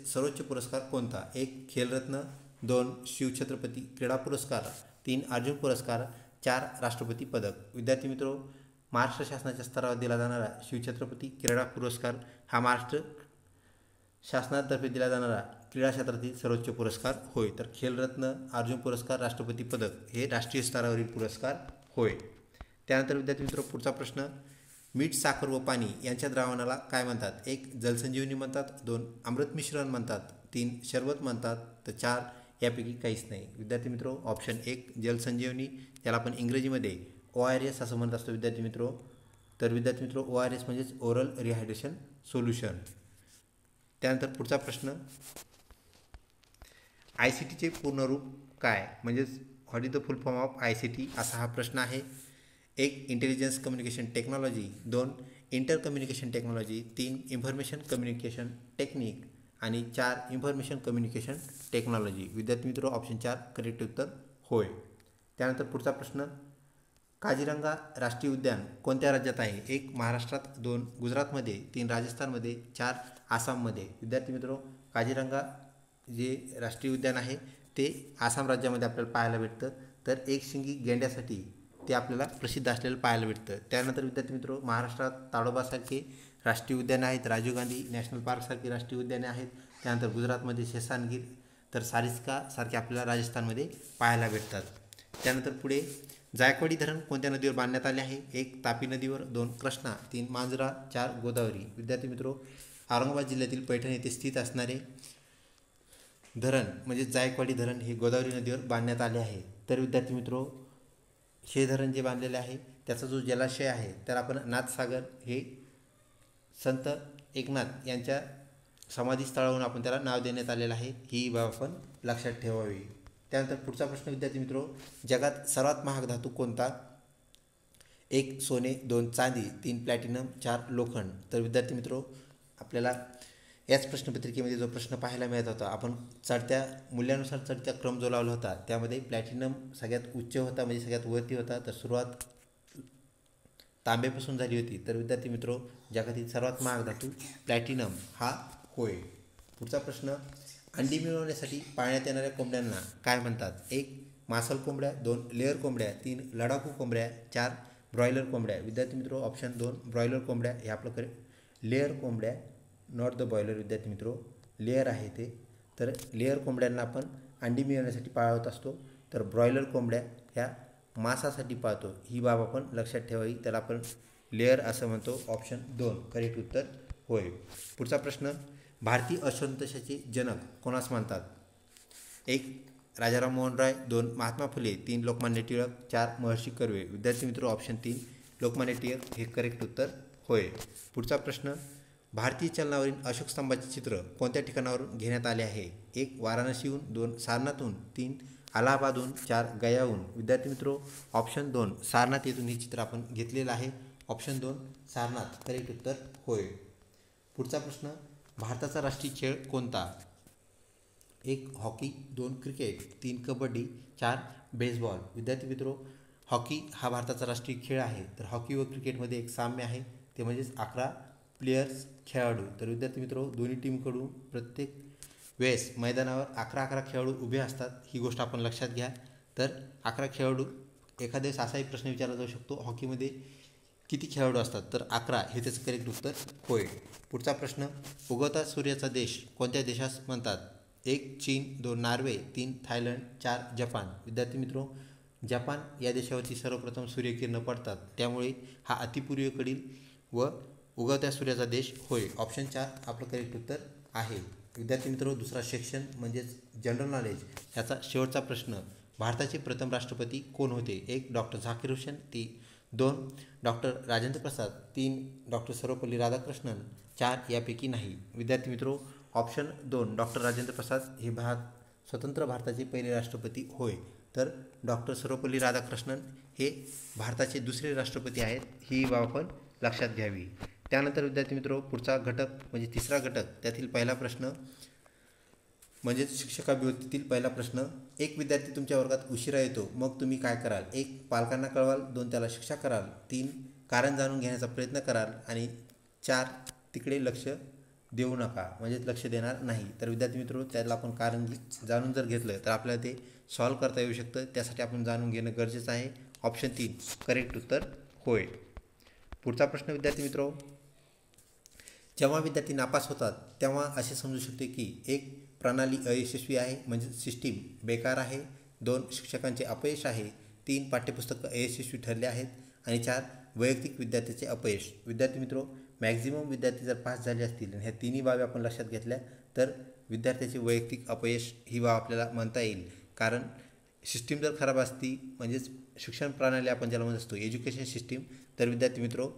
सर्वोच्च पुरस्कार कोणता? 1 खेलरत्न, 2 शिवछत्रपती क्रीडा पुरस्कार, 3 अर्जुन पुरस्कार, 4 राष्ट्रपती पदक. विद्यार्थी मित्र महाराष्ट्र शासनाच्या स्तरावर दिला जाणारा शिवछत्रपती क्रीडा पुरस्कार हा महाराष्ट्र शासनातर्फे दिला जाणारा क्रीडा क्षेत्रातील सर्वोच्च पुरस्कार होय. तर खेलरत्न, अर्जुन पुरस्कार, राष्ट्रपती पदक हे राष्ट्रीय स्तरावरील पुरस्कार होय. त्यानंतर विद्यार्थी मित्र पुढचा प्रश्न, मीठ, साखर व पाणी यांच्या द्रावणाला काय म्हणतात? 1 जलसंजीवनी म्हणतात, 2 अमृत मिश्रण म्हणतात, 3 शरबत म्हणतात, तर 4 यापैकी काहीच नाही. विद्यार्थी मित्र ऑप्शन 1 जलसंजीवनी याला आपण इंग्रजीमध्ये ORS असं म्हणत असतो विद्यार्थी मित्र. तर विद्यार्थी मित्र ORS म्हणजेच ओरल रिहायड्रेशन सोल्युशन. त्यानंतर पुढचा प्रश्न, ICTचे पूर्ण रूप काय? म्हणजेच what is the full form of ICT असा हा प्रश्न आहे. 1 intelligence communication technology, 2 inter communication technology, 3 information communication technique आणि 4 इन्फॉर्मेशन कम्युनिकेशन टेक्नॉलॉजी. विद्यार्थी मित्र ऑप्शन 4 करेक्ट उत्तर होय. त्यानंतर पुढचा प्रश्न, काझीरंगा राष्ट्रीय उद्यान कोणत्या राज्यात आहे? 1 महाराष्ट्रात, 2 गुजरातमध्ये, 3 राजस्थानमध्ये, 4 आसाममध्ये. विद्यार्थी मित्र काझीरंगा जे राष्ट्रीय उद्यान आहे ते आसाम राज्यामध्ये आपल्याला पाहायला भेटतं. तर एकशिंगी गेंड्यासाठी ते आपल्याला प्रसिद्ध असलेलं पाहायला भेटतं. त्यानंतर विद्यार्थी मित्र महाराष्ट्रात ताडोबासारखे राष्ट्रीय उद्याने आहेत, राजीव गांधी नॅशनल पार्कसारखी राष्ट्रीय उद्याने आहेत. त्यानंतर गुजरातमध्ये शेसानगीर, तर सारिस्कासारखे आपल्याला राजस्थानमध्ये पाहायला भेटतात. त्यानंतर पुढे जायकवाडी धरण कोणत्या नदीवर बांधण्यात आले आहे? 1 तापी नदीवर, 2 कृष्णा, 3 मांजरा, 4 गोदावरी. विद्यार्थी मित्र औरंगाबाद जिल्ह्यातील पैठण येथे स्थित असणारे धरण म्हणजे जायकवाडी धरण हे गोदावरी नदीवर बांधण्यात आले आहे. तर विद्यार्थी मित्र हे धरण जे बांधलेले आहे त्याचा जो जलाशय आहे तर आपण नाथसागर हे संत एकनाथ यांच्या समाधीस्थळावरून आपण त्याला नाव देण्यात आलेलं आहे. ही बाब आपण लक्षात ठेवावी. त्यानंतर पुढचा प्रश्न विद्यार्थी मित्र, जगात सर्वात महाग धातू कोणता? 1 सोने, 2 चांदी, 3 प्लॅटिनम, 4 लोखंड. तर विद्यार्थी मित्र आपल्याला याच प्रश्नपत्रिकेमध्ये जो प्रश्न पाहायला मिळत होता, आपण चढत्या मूल्यानुसार चढत्या क्रम जो लावला होता त्यामध्ये प्लॅटिनम सगळ्यात उच्च होता, म्हणजे सगळ्यात वरती होता. तर सुरुवात तांब्यापासून झाली होती. तर विद्यार्थी मित्र जगातील सर्वात महाग धातू प्लॅटिनम हा होय. पुढचा प्रश्न, अंडी मिळवण्यासाठी पाळण्यात येणाऱ्या कोंबड्यांना काय म्हणतात? 1. मासल कोंबड्या, 2. लेअर कोंबड्या, 3. लढाकू कोंबड्या, 4. ब्रॉयलर कोंबड्या. विद्यार्थी मित्रो ऑप्शन 2 ब्रॉयलर कोंबड्या हे आपलं लेअर कोंबड्या, नॉट द बॉयलर. विद्यार्थी मित्रो लेअर आहे ते. तर लेअर कोंबड्यांना आपण अंडी मिळवण्यासाठी पाळत असतो, तर ब्रॉयलर कोंबड्या ह्या मांसासाठी पाळतो. ही बाब आपण लक्षात ठेवावी. त्याला आपण लेअर असं म्हणतो. ऑप्शन 2 करेक्ट उत्तर होय. पुढचा प्रश्न, भारतीय अश्वंतशाचे जनक कोणास म्हणतात? 1. राजाराम मोहन राय, 2. महात्मा फुले, 3. लोकमान्य टिळक, 4. महर्षी कर्वे. विद्यार्थी मित्र ऑप्शन 3 लोकमान्य टिळक हे करेक्ट उत्तर होय. पुढचा प्रश्न, भारतीय चलनावरील अशोक स्तंभाचे चित्र कोणत्या ठिकाणावरून घेण्यात आले आहे? 1. वाराणसीहून, 2. सारनाथहून, 3. अलाहाबादहून, 4. गयाहून. विद्यार्थी मित्रो ऑप्शन 2 सारनाथ येथून हे चित्र आपण घेतलेलं आहे. ऑप्शन 2 सारनाथ करेक्ट उत्तर होय. पुढचा प्रश्न, भारताचा राष्ट्रीय खेळ कोणता? 1. हॉकी, 2. क्रिकेट, 3. कबड्डी, 4. बेसबॉल. विद्यार्थी मित्रो हॉकी हा भारताचा राष्ट्रीय खेळ आहे. तर हॉकी व क्रिकेटमध्ये एक साम्य आहे, ते म्हणजेच 11 प्लेयर्स खेळाडू. तर विद्यार्थी मित्रो दोन्ही टीमकडून प्रत्येक वेळेस मैदानावर 11 खेळाडू उभे असतात. ही गोष्ट आपण लक्षात घ्या. तर 11 खेळाडू, एखाद्या वेळेस असाही प्रश्न विचारला जाऊ शकतो, हॉकीमध्ये किती खेळाडू असतात? तर 11 हे त्याचं करेक्ट उत्तर होय. पुढचा प्रश्न, उगवता सूर्याचा देश कोणत्या देशास म्हणतात? 1. चीन, 2. नॉर्वे, 3. थायलंड, 4. जपान. विद्यार्थी मित्रो जपान या देशावरती सर्वप्रथम सूर्यकिरणं पडतात, त्यामुळे हा अतिपूर्वेकडील व उगवत्या सूर्याचा देश होय. ऑप्शन 4 आपलं करेक्ट उत्तर आहे. विद्यार्थी मित्रो दुसरा सेक्शन म्हणजेच जनरल नॉलेज याचा शेवटचा प्रश्न, भारताचे प्रथम राष्ट्रपती कोण होते? 1. Doctor Zakir Hussain, 2. Doctor Rajendra Prasad, 3. Doctor Sarvepalli Radhakrishnan, 4. यापैकी नाही. विद्यार्थी मित्रो ऑप्शन 2 डॉक्टर राजेंद्र प्रसाद हे स्वतंत्र भारताचे पहिले राष्ट्रपती होय. तर डॉक्टर सर्वपल्ली राधाकृष्णन हे भारताचे दुसरे राष्ट्रपती आहेत. ही बाब आपण लक्षात घ्यावी. त्यानंतर विद्यार्थी मित्रो पुढचा घटक म्हणजे तिसरा घटक, त्यातील पहिला प्रश्न म्हणजेच शिक्षकाभिवृत्तीतील पहिला प्रश्न, एक विद्यार्थी तुमच्या वर्गात उशिरा येतो, मग तुम्ही काय कराल? 1. पालकांना कळवाल, 2. त्याला शिक्षा कराल, 3. कारण जाणून घेण्याचा प्रयत्न कराल आणि 4. तिकडे लक्ष देऊ नका म्हणजेच लक्ष देणार नाही. तर विद्यार्थी मित्रो त्याला आपण कारण जाणून जर घेतलं तर आपल्याला ते सॉल्व करता येऊ शकतं. त्यासाठी आपण जाणून घेणं गरजेचं आहे. ऑप्शन 3 करेक्ट उत्तर होय. पुढचा प्रश्न विद्यार्थी मित्रो, जेव्हा विद्यार्थी नापास होतात तेव्हा असे समजू शकते की 1. प्रणाली अयशस्वी आहे म्हणजे सिस्टीम बेकार आहे, 2. शिक्षकांचे अपयश आहे, 3. पाठ्यपुस्तक अयशस्वी ठरले आहेत आणि 4. वैयक्तिक विद्यार्थ्याचे अपयश. विद्यार्थी मित्रो मॅक्झिमम विद्यार्थी जर पास झाले असतील आणि ह्या तिन्ही बाबी आपण लक्षात घेतल्या तर विद्यार्थ्याचे वैयक्तिक अपयश ही बाब आपल्याला म्हणता येईल. कारण सिस्टीम जर खराब असती म्हणजेच शिक्षण प्रणाली आपण ज्याला म्हणत असतो एज्युकेशन सिस्टीम, तर विद्यार्थी मित्रो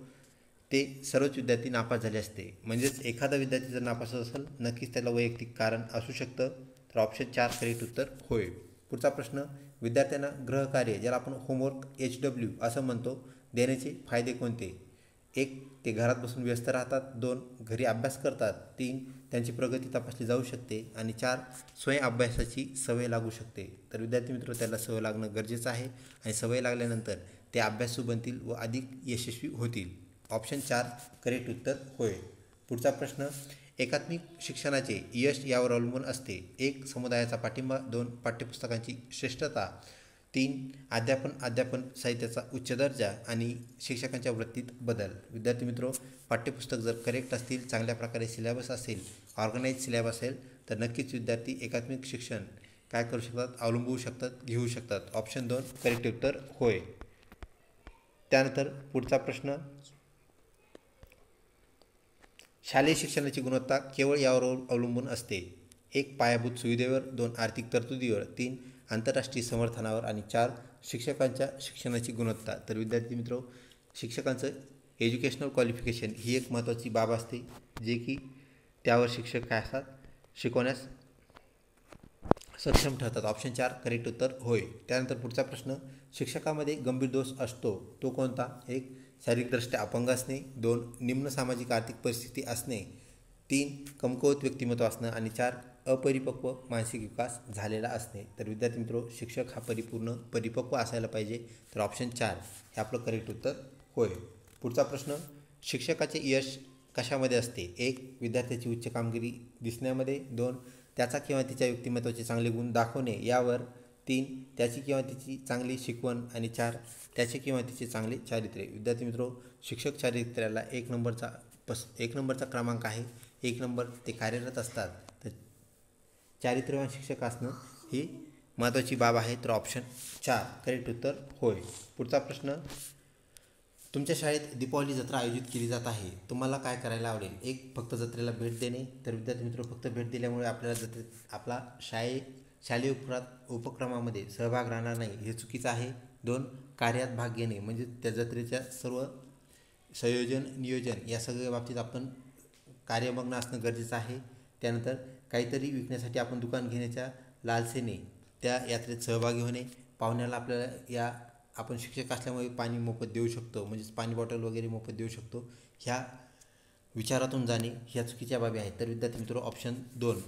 ते सर्वच विद्यार्थी नापास झाले असते. म्हणजेच एखादा विद्यार्थी जर नापास असेल नक्कीच त्याला वैयक्तिक कारण असू शकतं. तर ऑप्शन 4 करेक्ट उत्तर होय. पुढचा प्रश्न, विद्यार्थ्यांना गृहकार्य ज्याला आपण होमवर्क HW असं म्हणतो देण्याचे फायदे कोणते? 1. ते घरात बसून व्यस्त राहतात, 2. घरी अभ्यास करतात, 3. त्यांची प्रगती तपासली जाऊ शकते आणि 4. स्वयं अभ्यासाची सवय लागू शकते. तर विद्यार्थी मित्र त्याला सवय लागणं गरजेचं आहे आणि सवय लागल्यानंतर ते अभ्यासू बनतील व अधिक यशस्वी होतील. ऑप्शन 4 करेक्ट उत्तर होय. पुढचा प्रश्न, एकात्मिक शिक्षणाचे यश यावर अवलंबून असते. 1. समुदायाचा पाठिंबा, 2. पाठ्यपुस्तकांची श्रेष्ठता, 3. अध्यापन साहित्याचा उच्च दर्जा आणि शिक्षकांच्या वृत्तीत बदल. विद्यार्थी मित्रो पाठ्यपुस्तक जर करेक्ट असतील, चांगल्या प्रकारे सिलेबस असेल, ऑर्गनाईज सिलेबस असेल तर नक्कीच विद्यार्थी एकात्मिक शिक्षण काय करू शकतात? अवलंबवू शकतात, घेऊ शकतात. ऑप्शन 2 करेक्ट उत्तर होय. त्यानंतर पुढचा प्रश्न, शालेय शिक्षणाची गुणवत्ता केवळ यावर अवलंबून असते. 1. पायाभूत सुविधेवर, 2. आर्थिक तरतुदीवर, 3. आंतरराष्ट्रीय समर्थनावर आणि 4. शिक्षकांच्या शिक्षणाची गुणवत्ता. तर विद्यार्थी मित्रो शिक्षकांचं एज्युकेशनल क्वालिफिकेशन ही एक महत्त्वाची बाब असते, जे की त्यावर शिक्षक काय असतात शिकवण्यास सक्षम ठरतात. ऑप्शन 4 करेक्ट उत्तर होय. त्यानंतर पुढचा प्रश्न, शिक्षकामध्ये गंभीर दोष असतो तो कोणता? 1. शारीरिकदृष्ट्या अपंग असणे, 2. निम्न सामाजिक आर्थिक परिस्थिती असणे, 3. कमकुवत व्यक्तिमत्व असणं आणि 4. अपरिपक्व मानसिक विकास झालेला असणे. तर विद्यार्थी मित्रो शिक्षक हा परिपक्व असायला पाहिजे. तर ऑप्शन 4 हे आपलं करेक्ट उत्तर होय. पुढचा प्रश्न, शिक्षकाचे यश कशामध्ये असते? 1. विद्यार्थ्याची उच्च कामगिरी दिसण्यामध्ये, 2. त्याचा किंवा तिच्या व्यक्तिमत्त्वाचे चांगले गुण दाखवणे यावर. 3 त्याची किंवा तिची चांगली शिकवण. आणि 4 त्याचे किंवा तिचे चांगले चारित्र्य. विद्यार्थी मित्रो, शिक्षक चारित्र्याला 1 नंबरचा क्रमांक आहे. 1 नंबर ते कार्यरत असतात. तर चारित्र्यवान शिक्षक असणं ही महत्त्वाची बाब आहे. तर ऑप्शन 4 करेक्ट उत्तर होय. पुढचा प्रश्न, तुमच्या शाळेत दीपावली जत्रा आयोजित केली जात आहे, तुम्हाला काय करायला आवडेल? 1 फक्त जत्रेला भेट देणे. तर विद्यार्थी मित्र, फक्त भेट दिल्यामुळे आपल्याला आपला शालेय उपक्रमामध्ये सहभाग राहणार नाही, हे चुकीचं आहे. 2 कार्यात भाग घेणे, म्हणजे त्या जत्रेच्या सर्व संयोजन नियोजन या सगळ्या बाबतीत आपण कार्यमग्न असणं गरजेचं आहे. त्यानंतर काहीतरी विकण्यासाठी आपण दुकान घेण्याच्या लालसेने त्या यात्रेत सहभागी होणे. पाहुण्याला आपल्याला आपण शिक्षक असल्यामुळे पाणी मोफत देऊ शकतो, म्हणजेच पाणी बॉटल वगैरे मोफत देऊ शकतो, ह्या विचारातून जाणे ह्या चुकीच्या बाबी आहेत. तर विद्यार्थी मित्र, ऑप्शन 2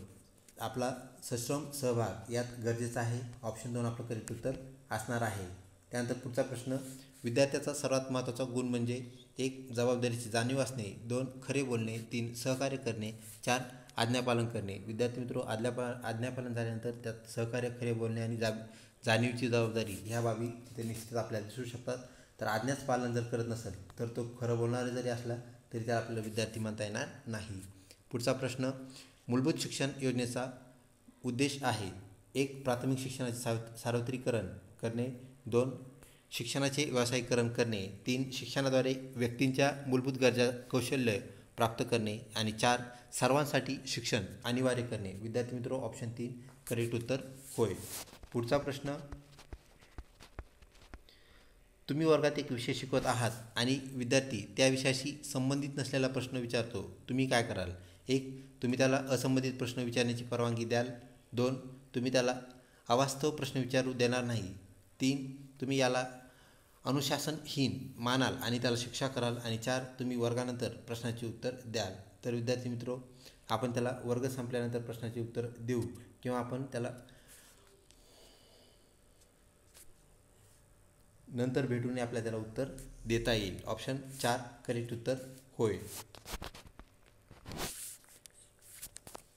आपला सश्रम सहभाग यात गरजेचा आहे. ऑप्शन 2 आपलं करेक्ट उत्तर असणार आहे. त्यानंतर पुढचा प्रश्न, विद्यार्थ्याचा सर्वात महत्त्वाचा गुण म्हणजे 1 जबाबदारीची जाणीव असणे. 2 खरे बोलणे. 3 सहकार्य करणे. 4 आज्ञापालन करणे. विद्यार्थी मित्र, आज्ञापालन झाल्यानंतर त्यात सहकार्य, खरे बोलणे आणि जाणीवची जबाबदारी ह्या बाबी तिथे निश्चित आपल्याला दिसू शकतात. तर आज्ञाच पालन जर करत नसेल तर तो खरं बोलणारे जरी असला तरी त्याला आपल्याला विद्यार्थी म्हणता येणार नाही. पुढचा प्रश्न, मूलभूत शिक्षण योजनेचा उद्देश आहे. 1 प्राथमिक शिक्षणाचे सार्वत्रिकरण करणे. 2 शिक्षणाचे व्यावसायिकरण करणे. 3 शिक्षणाद्वारे व्यक्तींच्या मूलभूत गरजा कौशल्य प्राप्त करणे. आणि 4 सर्वांसाठी शिक्षण अनिवार्य करणे. विद्यार्थी मित्र, ऑप्शन 3 करेक्ट उत्तर होय. पुढचा प्रश्न, तुम्ही वर्गात एक विषय शिकवत आहात आणि विद्यार्थी त्या विषयाशी संबंधित नसलेला प्रश्न विचारतो, तुम्ही काय कराल? 1 तुम्ही त्याला असंबंधित प्रश्न विचारण्याची परवानगी द्याल. 2 तुम्ही त्याला अवास्तव प्रश्न विचारू देणार नाही. 3 तुम्ही याला अनुशासनहीन मानाल आणि त्याला शिक्षा कराल. आणि 4 तुम्ही वर्गानंतर प्रश्नाचे उत्तर द्याल. तर विद्यार्थी मित्रो, आपण त्याला वर्ग संपल्यानंतर प्रश्नाचे उत्तर देऊ किंवा आपण त्याला नंतर भेटून आपल्याला त्याला उत्तर देता येईल. ऑप्शन 4 करेक्ट उत्तर होय.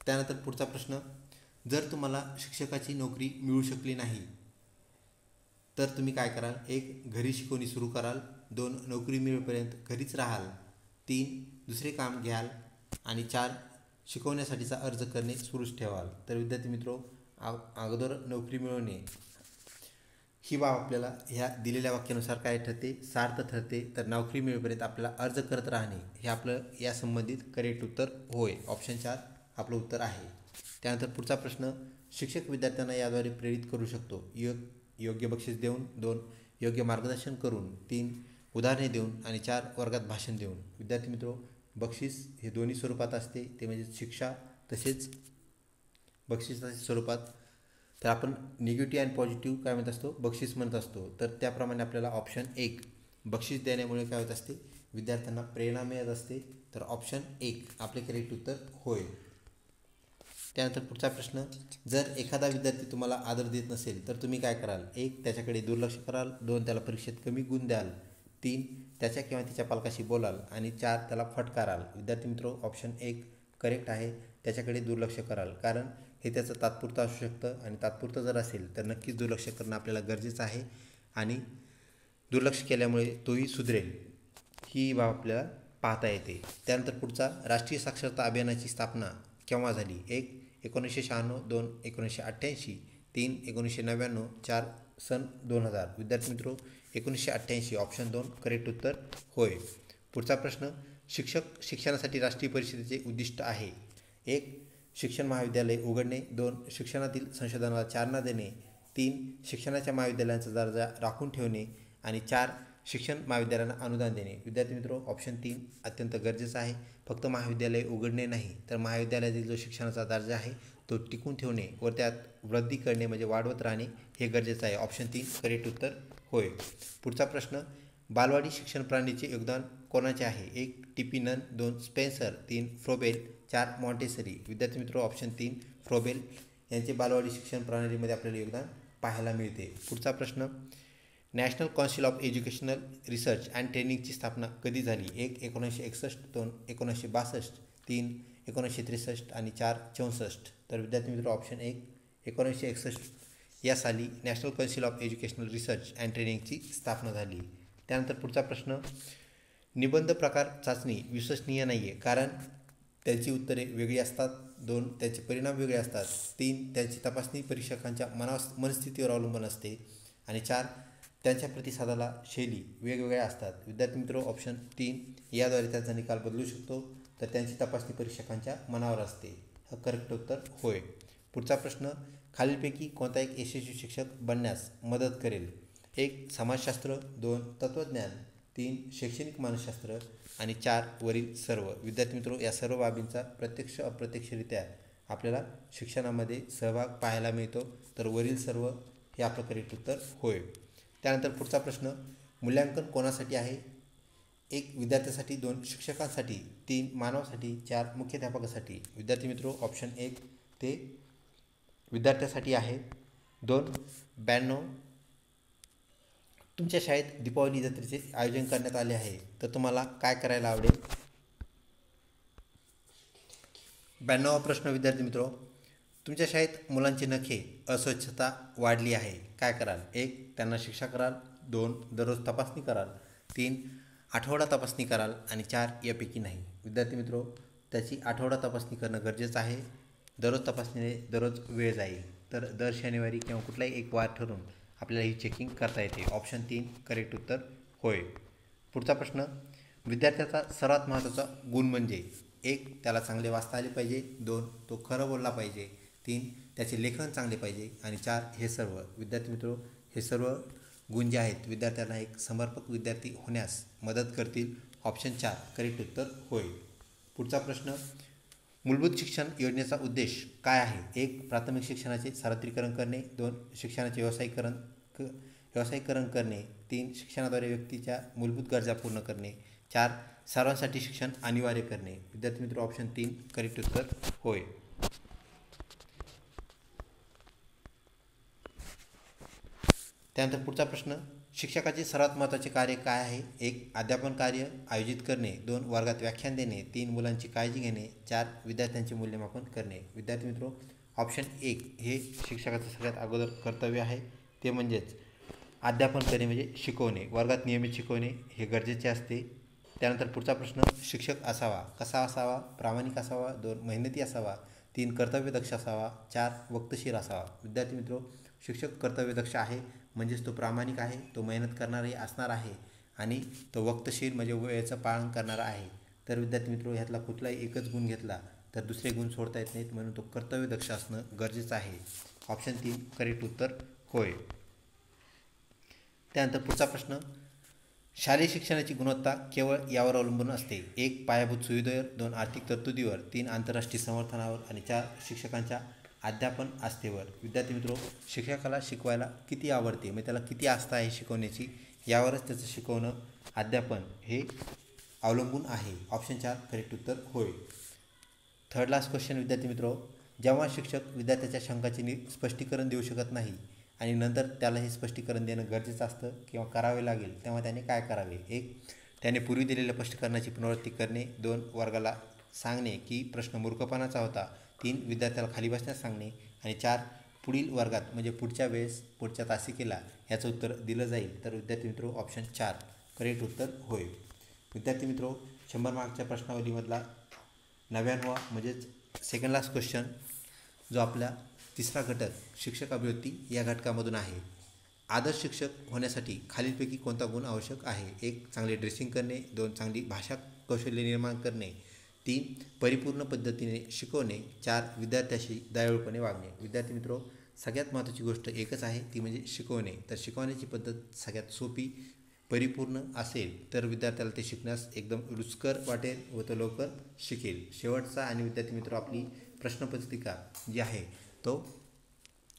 त्यानंतर पुढचा प्रश्न, जर तुम्हाला शिक्षकाची नोकरी मिळू शकली नाही तर तुम्ही काय कराल? 1 घरी शिकवणी सुरू कराल. 2 नोकरी मिळेपर्यंत घरीच राहाल. 3 दुसरे काम घ्याल. आणि 4 शिकवण्यासाठीचा अर्ज करणे सुरूच ठेवाल. तर विद्यार्थी मित्रो, अगोदर नोकरी मिळवणे ही बाब आपल्याला ह्या दिलेल्या वाक्यानुसार काय ठरते? सार्थ ठरते. तर नोकरी मिळेपर्यंत आपल्याला अर्ज करत राहणे हे आपलं या संबंधित करेक्ट उत्तर होय. ऑप्शन 4 आपलं उत्तर आहे. त्यानंतर पुढचा प्रश्न, शिक्षक विद्यार्थ्यांना याद्वारे प्रेरित करू शकतो. योग्य बक्षीस देऊन. 2 योग्य मार्गदर्शन करून. 3 उदाहरणे देऊन. आणि 4 वर्गात भाषण देऊन. विद्यार्थी मित्रो, बक्षीस हे दोन्ही स्वरूपात असते, ते म्हणजे शिक्षा तसेच बक्षिसाच्या स्वरूपात. तर आपण निगेटिव्ह आणि पॉझिटिव्ह काय म्हणत असतो? बक्षीस म्हणत असतो. तर त्याप्रमाणे आपल्याला ऑप्शन 1 बक्षीस देण्यामुळे काय होत असते? विद्यार्थ्यांना प्रेरणा मिळत असते. तर ऑप्शन 1 आपले करेक्ट उत्तर होय. त्यानंतर पुढचा प्रश्न, जर एखादा विद्यार्थी तुम्हाला आदर देत नसेल तर तुम्ही काय कराल? 1 त्याच्याकडे दुर्लक्ष कराल. 2 त्याला परीक्षेत कमी गुण द्याल. 3 त्याच्या किंवा तिच्या पालकाशी बोलाल. आणि 4 त्याला फटकाराल. विद्यार्थी मित्र, ऑप्शन 1 करेक्ट आहे. त्याच्याकडे दुर्लक्ष कराल, कारण हे त्याचं तात्पुरतं असू शकतं आणि तात्पुरतं जर असेल तर नक्कीच दुर्लक्ष करणं आपल्याला गरजेचं आहे. आणि दुर्लक्ष केल्यामुळे तोही सुधरेल ही बाब आपल्याला पाहता येते. त्यानंतर पुढचा, राष्ट्रीय साक्षरता अभियानाची स्थापना केव्हा झाली? 1 1996. 2 1988. 3 1999. 4 सन 2000. विद्यार्थी मित्रो, 1988 ऑप्शन 2 करेक्ट उत्तर होय. पुढचा प्रश्न, शिक्षणासाठी राष्ट्रीय परिषदेचे उद्दिष्ट आहे. 1 शिक्षण महाविद्यालय उघडणे. 2 शिक्षणातील संशोधनाला चालना देणे. 3 शिक्षणाच्या महाविद्यालयांचा दर्जा राखून ठेवणे. आणि 4 शिक्षण महाविद्यालयांना अनुदान देणे. विद्यार्थी मित्रो, ऑप्शन 3 अत्यंत गरजेचं आहे. फक्त महाविद्यालय उघडणे नाही, तर महाविद्यालयातील जो शिक्षणाचा दर्जा आहे तो टिकून ठेवणे व त्यात वृद्धी करणे म्हणजे वाढवत राहणे हे गरजेचं आहे. ऑप्शन 3 करेक्ट उत्तर होय. पुढचा प्रश्न, बालवाडी शिक्षण प्रणालीचे योगदान कोणाचे आहे? 1 T P. Nunn. 2 Spencer. 3 Froebel. 4 Montessori. विद्यार्थी मित्रो, ऑप्शन 3 फ्रोबेल यांचे बालवाडी शिक्षण प्रणालीमध्ये आपल्याला योगदान पाहायला मिळते. पुढचा प्रश्न, National Council of Educational Research and ट्रेनिंगची स्थापना कधी झाली? 1 1961. 2 1962. 3 1963 आणि 4 64. तर विद्यार्थी मित्र ऑप्शन 1 1961 या साली National Council of Educational Research and ट्रेनिंगची स्थापना झाली. त्यानंतर पुढचा प्रश्न, निबंध प्रकार चाचणी विश्वसनीय नाही आहे, कारण त्यांची उत्तरे वेगळी असतात. 2 त्यांचे परिणाम वेगळे असतात. 3 त्यांची तपासणी परीक्षकांच्या मनस्थितीवर अवलंबून असते. आणि 4 त्यांच्या प्रतिसादाला शैली वेगवेगळ्या असतात. विद्यार्थी मित्र ऑप्शन 3 याद्वारे त्यांचा निकाल बदलू शकतो. तर त्यांची तपासणी परीक्षकांच्या मनावर असते. हा करेक्ट उत्तर होय. पुढचा प्रश्न, खालीलपैकी कोणता एक यशस्वी शिक्षक बनण्यास मदत करेल? 1 समाजशास्त्र, 2 तत्त्वज्ञान, 3 शैक्षणिक मानसशास्त्र आणि 4 वरील सर्व. विद्यार्थी मित्र या सर्व बाबींचा प्रत्यक्ष अप्रत्यक्षरित्या आपल्याला शिक्षणामध्ये सहभाग पाहायला मिळतो. तर वरील सर्व हे आपलं करेक्ट उत्तर होय. त्यानंतर पुढचा प्रश्न, मूल्यांकन कोणासाठी आहे? 1 विद्यार्थ्यासाठी, 2 शिक्षकांसाठी, 3 मानवासाठी, 4 मुख्याध्यापकासाठी. विद्यार्थी मित्र ऑप्शन 1 ते विद्यार्थ्यासाठी आहे. 2 92 तुमच्या शाळेत दीपावली जत्रेचे आयोजन करण्यात आले आहे, तर तुम्हाला काय करायला आवडेल? 92वा प्रश्न विद्यार्थी मित्र, तुमच्या शाळेत मुलांची नखे अस्वच्छता वाढली आहे, काय कराल? 1 त्यांना शिक्षा कराल, 2 दररोज तपासणी कराल, 3 आठवडा तपासणी कराल आणि 4 यापैकी नाही. विद्यार्थी मित्र त्याची आठवडा तपासणी करणं गरजेचं आहे. दररोज तपासणीने दररोज वेळ जाईल. तर दर शनिवारी किंवा कुठलाही एक वार ठरवून आपल्याला ही चेकिंग करता येते. ऑप्शन 3 करेक्ट उत्तर होय. पुढचा प्रश्न, विद्यार्थ्याचा सर्वात महत्त्वाचा गुण म्हणजे? 1 त्याला चांगले वाचता आले पाहिजे, 2 तो खरं बोलला पाहिजे, 3 त्याचे लेखन चांगले पाहिजे आणि 4 हे सर्व. विद्यार्थी मित्र हे सर्व गुण जे आहेत विद्यार्थ्यांना एक समर्पक विद्यार्थी होण्यास मदत करतील. ऑप्शन 4 करेक्ट उत्तर होय. पुढचा प्रश्न, मूलभूत शिक्षण योजनेचा उद्देश काय आहे? 1 प्राथमिक शिक्षणाचे सार्वत्रिकरण करणे, 2 शिक्षणाचे व्यावसायिकरण करणे, 3 शिक्षणाद्वारे व्यक्तीच्या मूलभूत गरजा पूर्ण करणे, 4 सर्वांसाठी शिक्षण अनिवार्य करणे. विद्यार्थी मित्र ऑप्शन 3 करेक्ट उत्तर होय. त्यानंतर पुढचा प्रश्न, शिक्षकाचे सर्वात महत्त्वाचे कार्य काय आहे? 1 अध्यापन कार्य आयोजित करणे, 2 वर्गात व्याख्यान देणे, 3 मुलांची काळजी घेणे, 4 विद्यार्थ्यांचे मूल्यमापन करणे. विद्यार्थी मित्र ऑप्शन 1 हे शिक्षकाचं सगळ्यात अगोदर कर्तव्य आहे. ते म्हणजेच अध्यापन करणे म्हणजे शिकवणे, वर्गात नियमित शिकवणे हे गरजेचे असते. त्यानंतर पुढचा प्रश्न, शिक्षक असावा कसा असावा? प्रामाणिक असावा, 2 मेहनती असावा, 3 कर्तव्यदक्ष असावा, 4 वक्तशीर असावा. विद्यार्थी मित्र शिक्षक कर्तव्यदक्ष आहे म्हणजेच तो प्रामाणिक आहे, तो मेहनत करणारे असणार आहे आणि तो वक्तशीर म्हणजे वेळेचं पालन करणारा आहे. तर विद्यार्थी मित्र ह्यातला कुठलाही एकच गुण घेतला तर दुसरे गुण सोडता येत नाहीत, म्हणून तो कर्तव्यदक्ष असणं गरजेचं आहे. ऑप्शन 3 करेक्ट उत्तर होय. त्यानंतर पुढचा प्रश्न, शालेय शिक्षणाची गुणवत्ता केवळ यावर अवलंबून असते? 1 पायाभूत सुविधेवर, 2 आर्थिक तरतुदीवर, 3 आंतरराष्ट्रीय समर्थनावर आणि 4 शिक्षकांच्या अध्यापन आस्थेवर. विद्यार्थी मित्र शिक्षकाला शिकवायला किती आवडते म्हणजे त्याला किती आस्था आहे शिकवण्याची यावरच त्याचं शिकवणं अध्यापन हे अवलंबून आहे. ऑप्शन 4 करेक्ट उत्तर होय. थर्ड लास्ट क्वेश्चन विद्यार्थी मित्र, जेव्हा शिक्षक विद्यार्थ्याच्या शंकाचे स्पष्टीकरण देऊ शकत नाही आणि नंतर त्याला हे स्पष्टीकरण देणं गरजेचं असतं किंवा करावे लागेल, तेव्हा त्याने काय करावे? 1 त्याने पूर्वी दिलेल्या स्पष्टीकरणाची पुनरावृत्ती करणे, 2 वर्गाला सांगणे की प्रश्न मूर्खपणाचा होता, 3 विद्यार्थ्याला खाली बसण्यास सांगणे आणि 4 पुढील वर्गात म्हणजे पुढच्या वेळेस पुढच्या तासिकेला याचं उत्तर दिलं जाईल. तर विद्यार्थी मित्र ऑप्शन 4 करेक्ट उत्तर होय. विद्यार्थी मित्र 100 मार्कच्या प्रश्नावलीमधला 99वा म्हणजेच सेकंड लास्ट क्वेश्चन जो आपला तिसरा घटक शिक्षक अभिवृत्ती या घटकामधून आहे. आदर्श शिक्षक होण्यासाठी खालीलपैकी कोणता गुण आवश्यक आहे? 1 चांगले ड्रेसिंग करणे, 2 चांगली भाषा कौशल्य निर्माण करणे, 3 परिपूर्ण पद्धतीने शिकवणे, 4 विद्यार्थ्याशी दयाळूपणे वागणे. विद्यार्थी मित्र सगळ्यात महत्त्वाची गोष्ट एकच आहे ती म्हणजे शिकवणे. तर शिकवण्याची पद्धत सगळ्यात सोपी परिपूर्ण असेल तर विद्यार्थ्याला ते शिकण्यास एकदम रुचकर वाटेल व तो लवकर शिकेल. शेवटचा आणि विद्यार्थी मित्र आपली प्रश्नपत्रिका जी आहे तो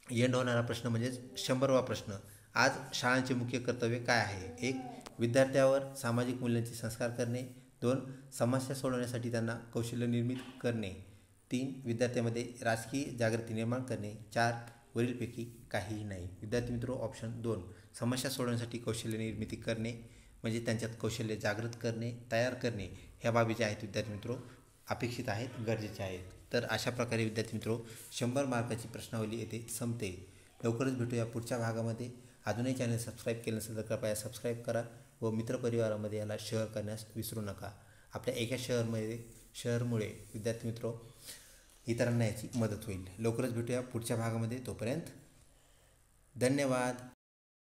एंड होणारा प्रश्न म्हणजेच 100वा प्रश्न. आज शाळांचे मुख्य कर्तव्य काय आहे? 1 विद्यार्थ्यावर सामाजिक मूल्यांचे संस्कार करणे, 2 समस्या सोडवण्यासाठी त्यांना कौशल्य निर्मित करणे, 3 विद्यार्थ्यांमध्ये राजकीय जागृती निर्माण करणे, 4 वरीलपैकी काहीही नाही. विद्यार्थी मित्र ऑप्शन 2 समस्या सोडवण्यासाठी कौशल्य निर्मिती करणे म्हणजे त्यांच्यात कौशल्य जागृत करणे तयार करणे ह्या बाबी ज्या आहेत विद्यार्थी मित्र अपेक्षित आहेत, गरजेचे आहेत. तर अशा प्रकारे विद्यार्थी मित्रो 100 मार्काची प्रश्नावली येथे संपते. लवकरच भेटूया पुढच्या भागामध्ये. अजूनही चॅनल सबस्क्राईब केलं नसेल तर कृपया सबस्क्राईब करा व मित्रपरिवारामध्ये याला शेअर करण्यास विसरू नका. आपल्या एका शेअरमुळे विद्यार्थी मित्रो इतरांना याची मदत होईल. लवकरच भेटूया पुढच्या भागामध्ये. तोपर्यंत धन्यवाद.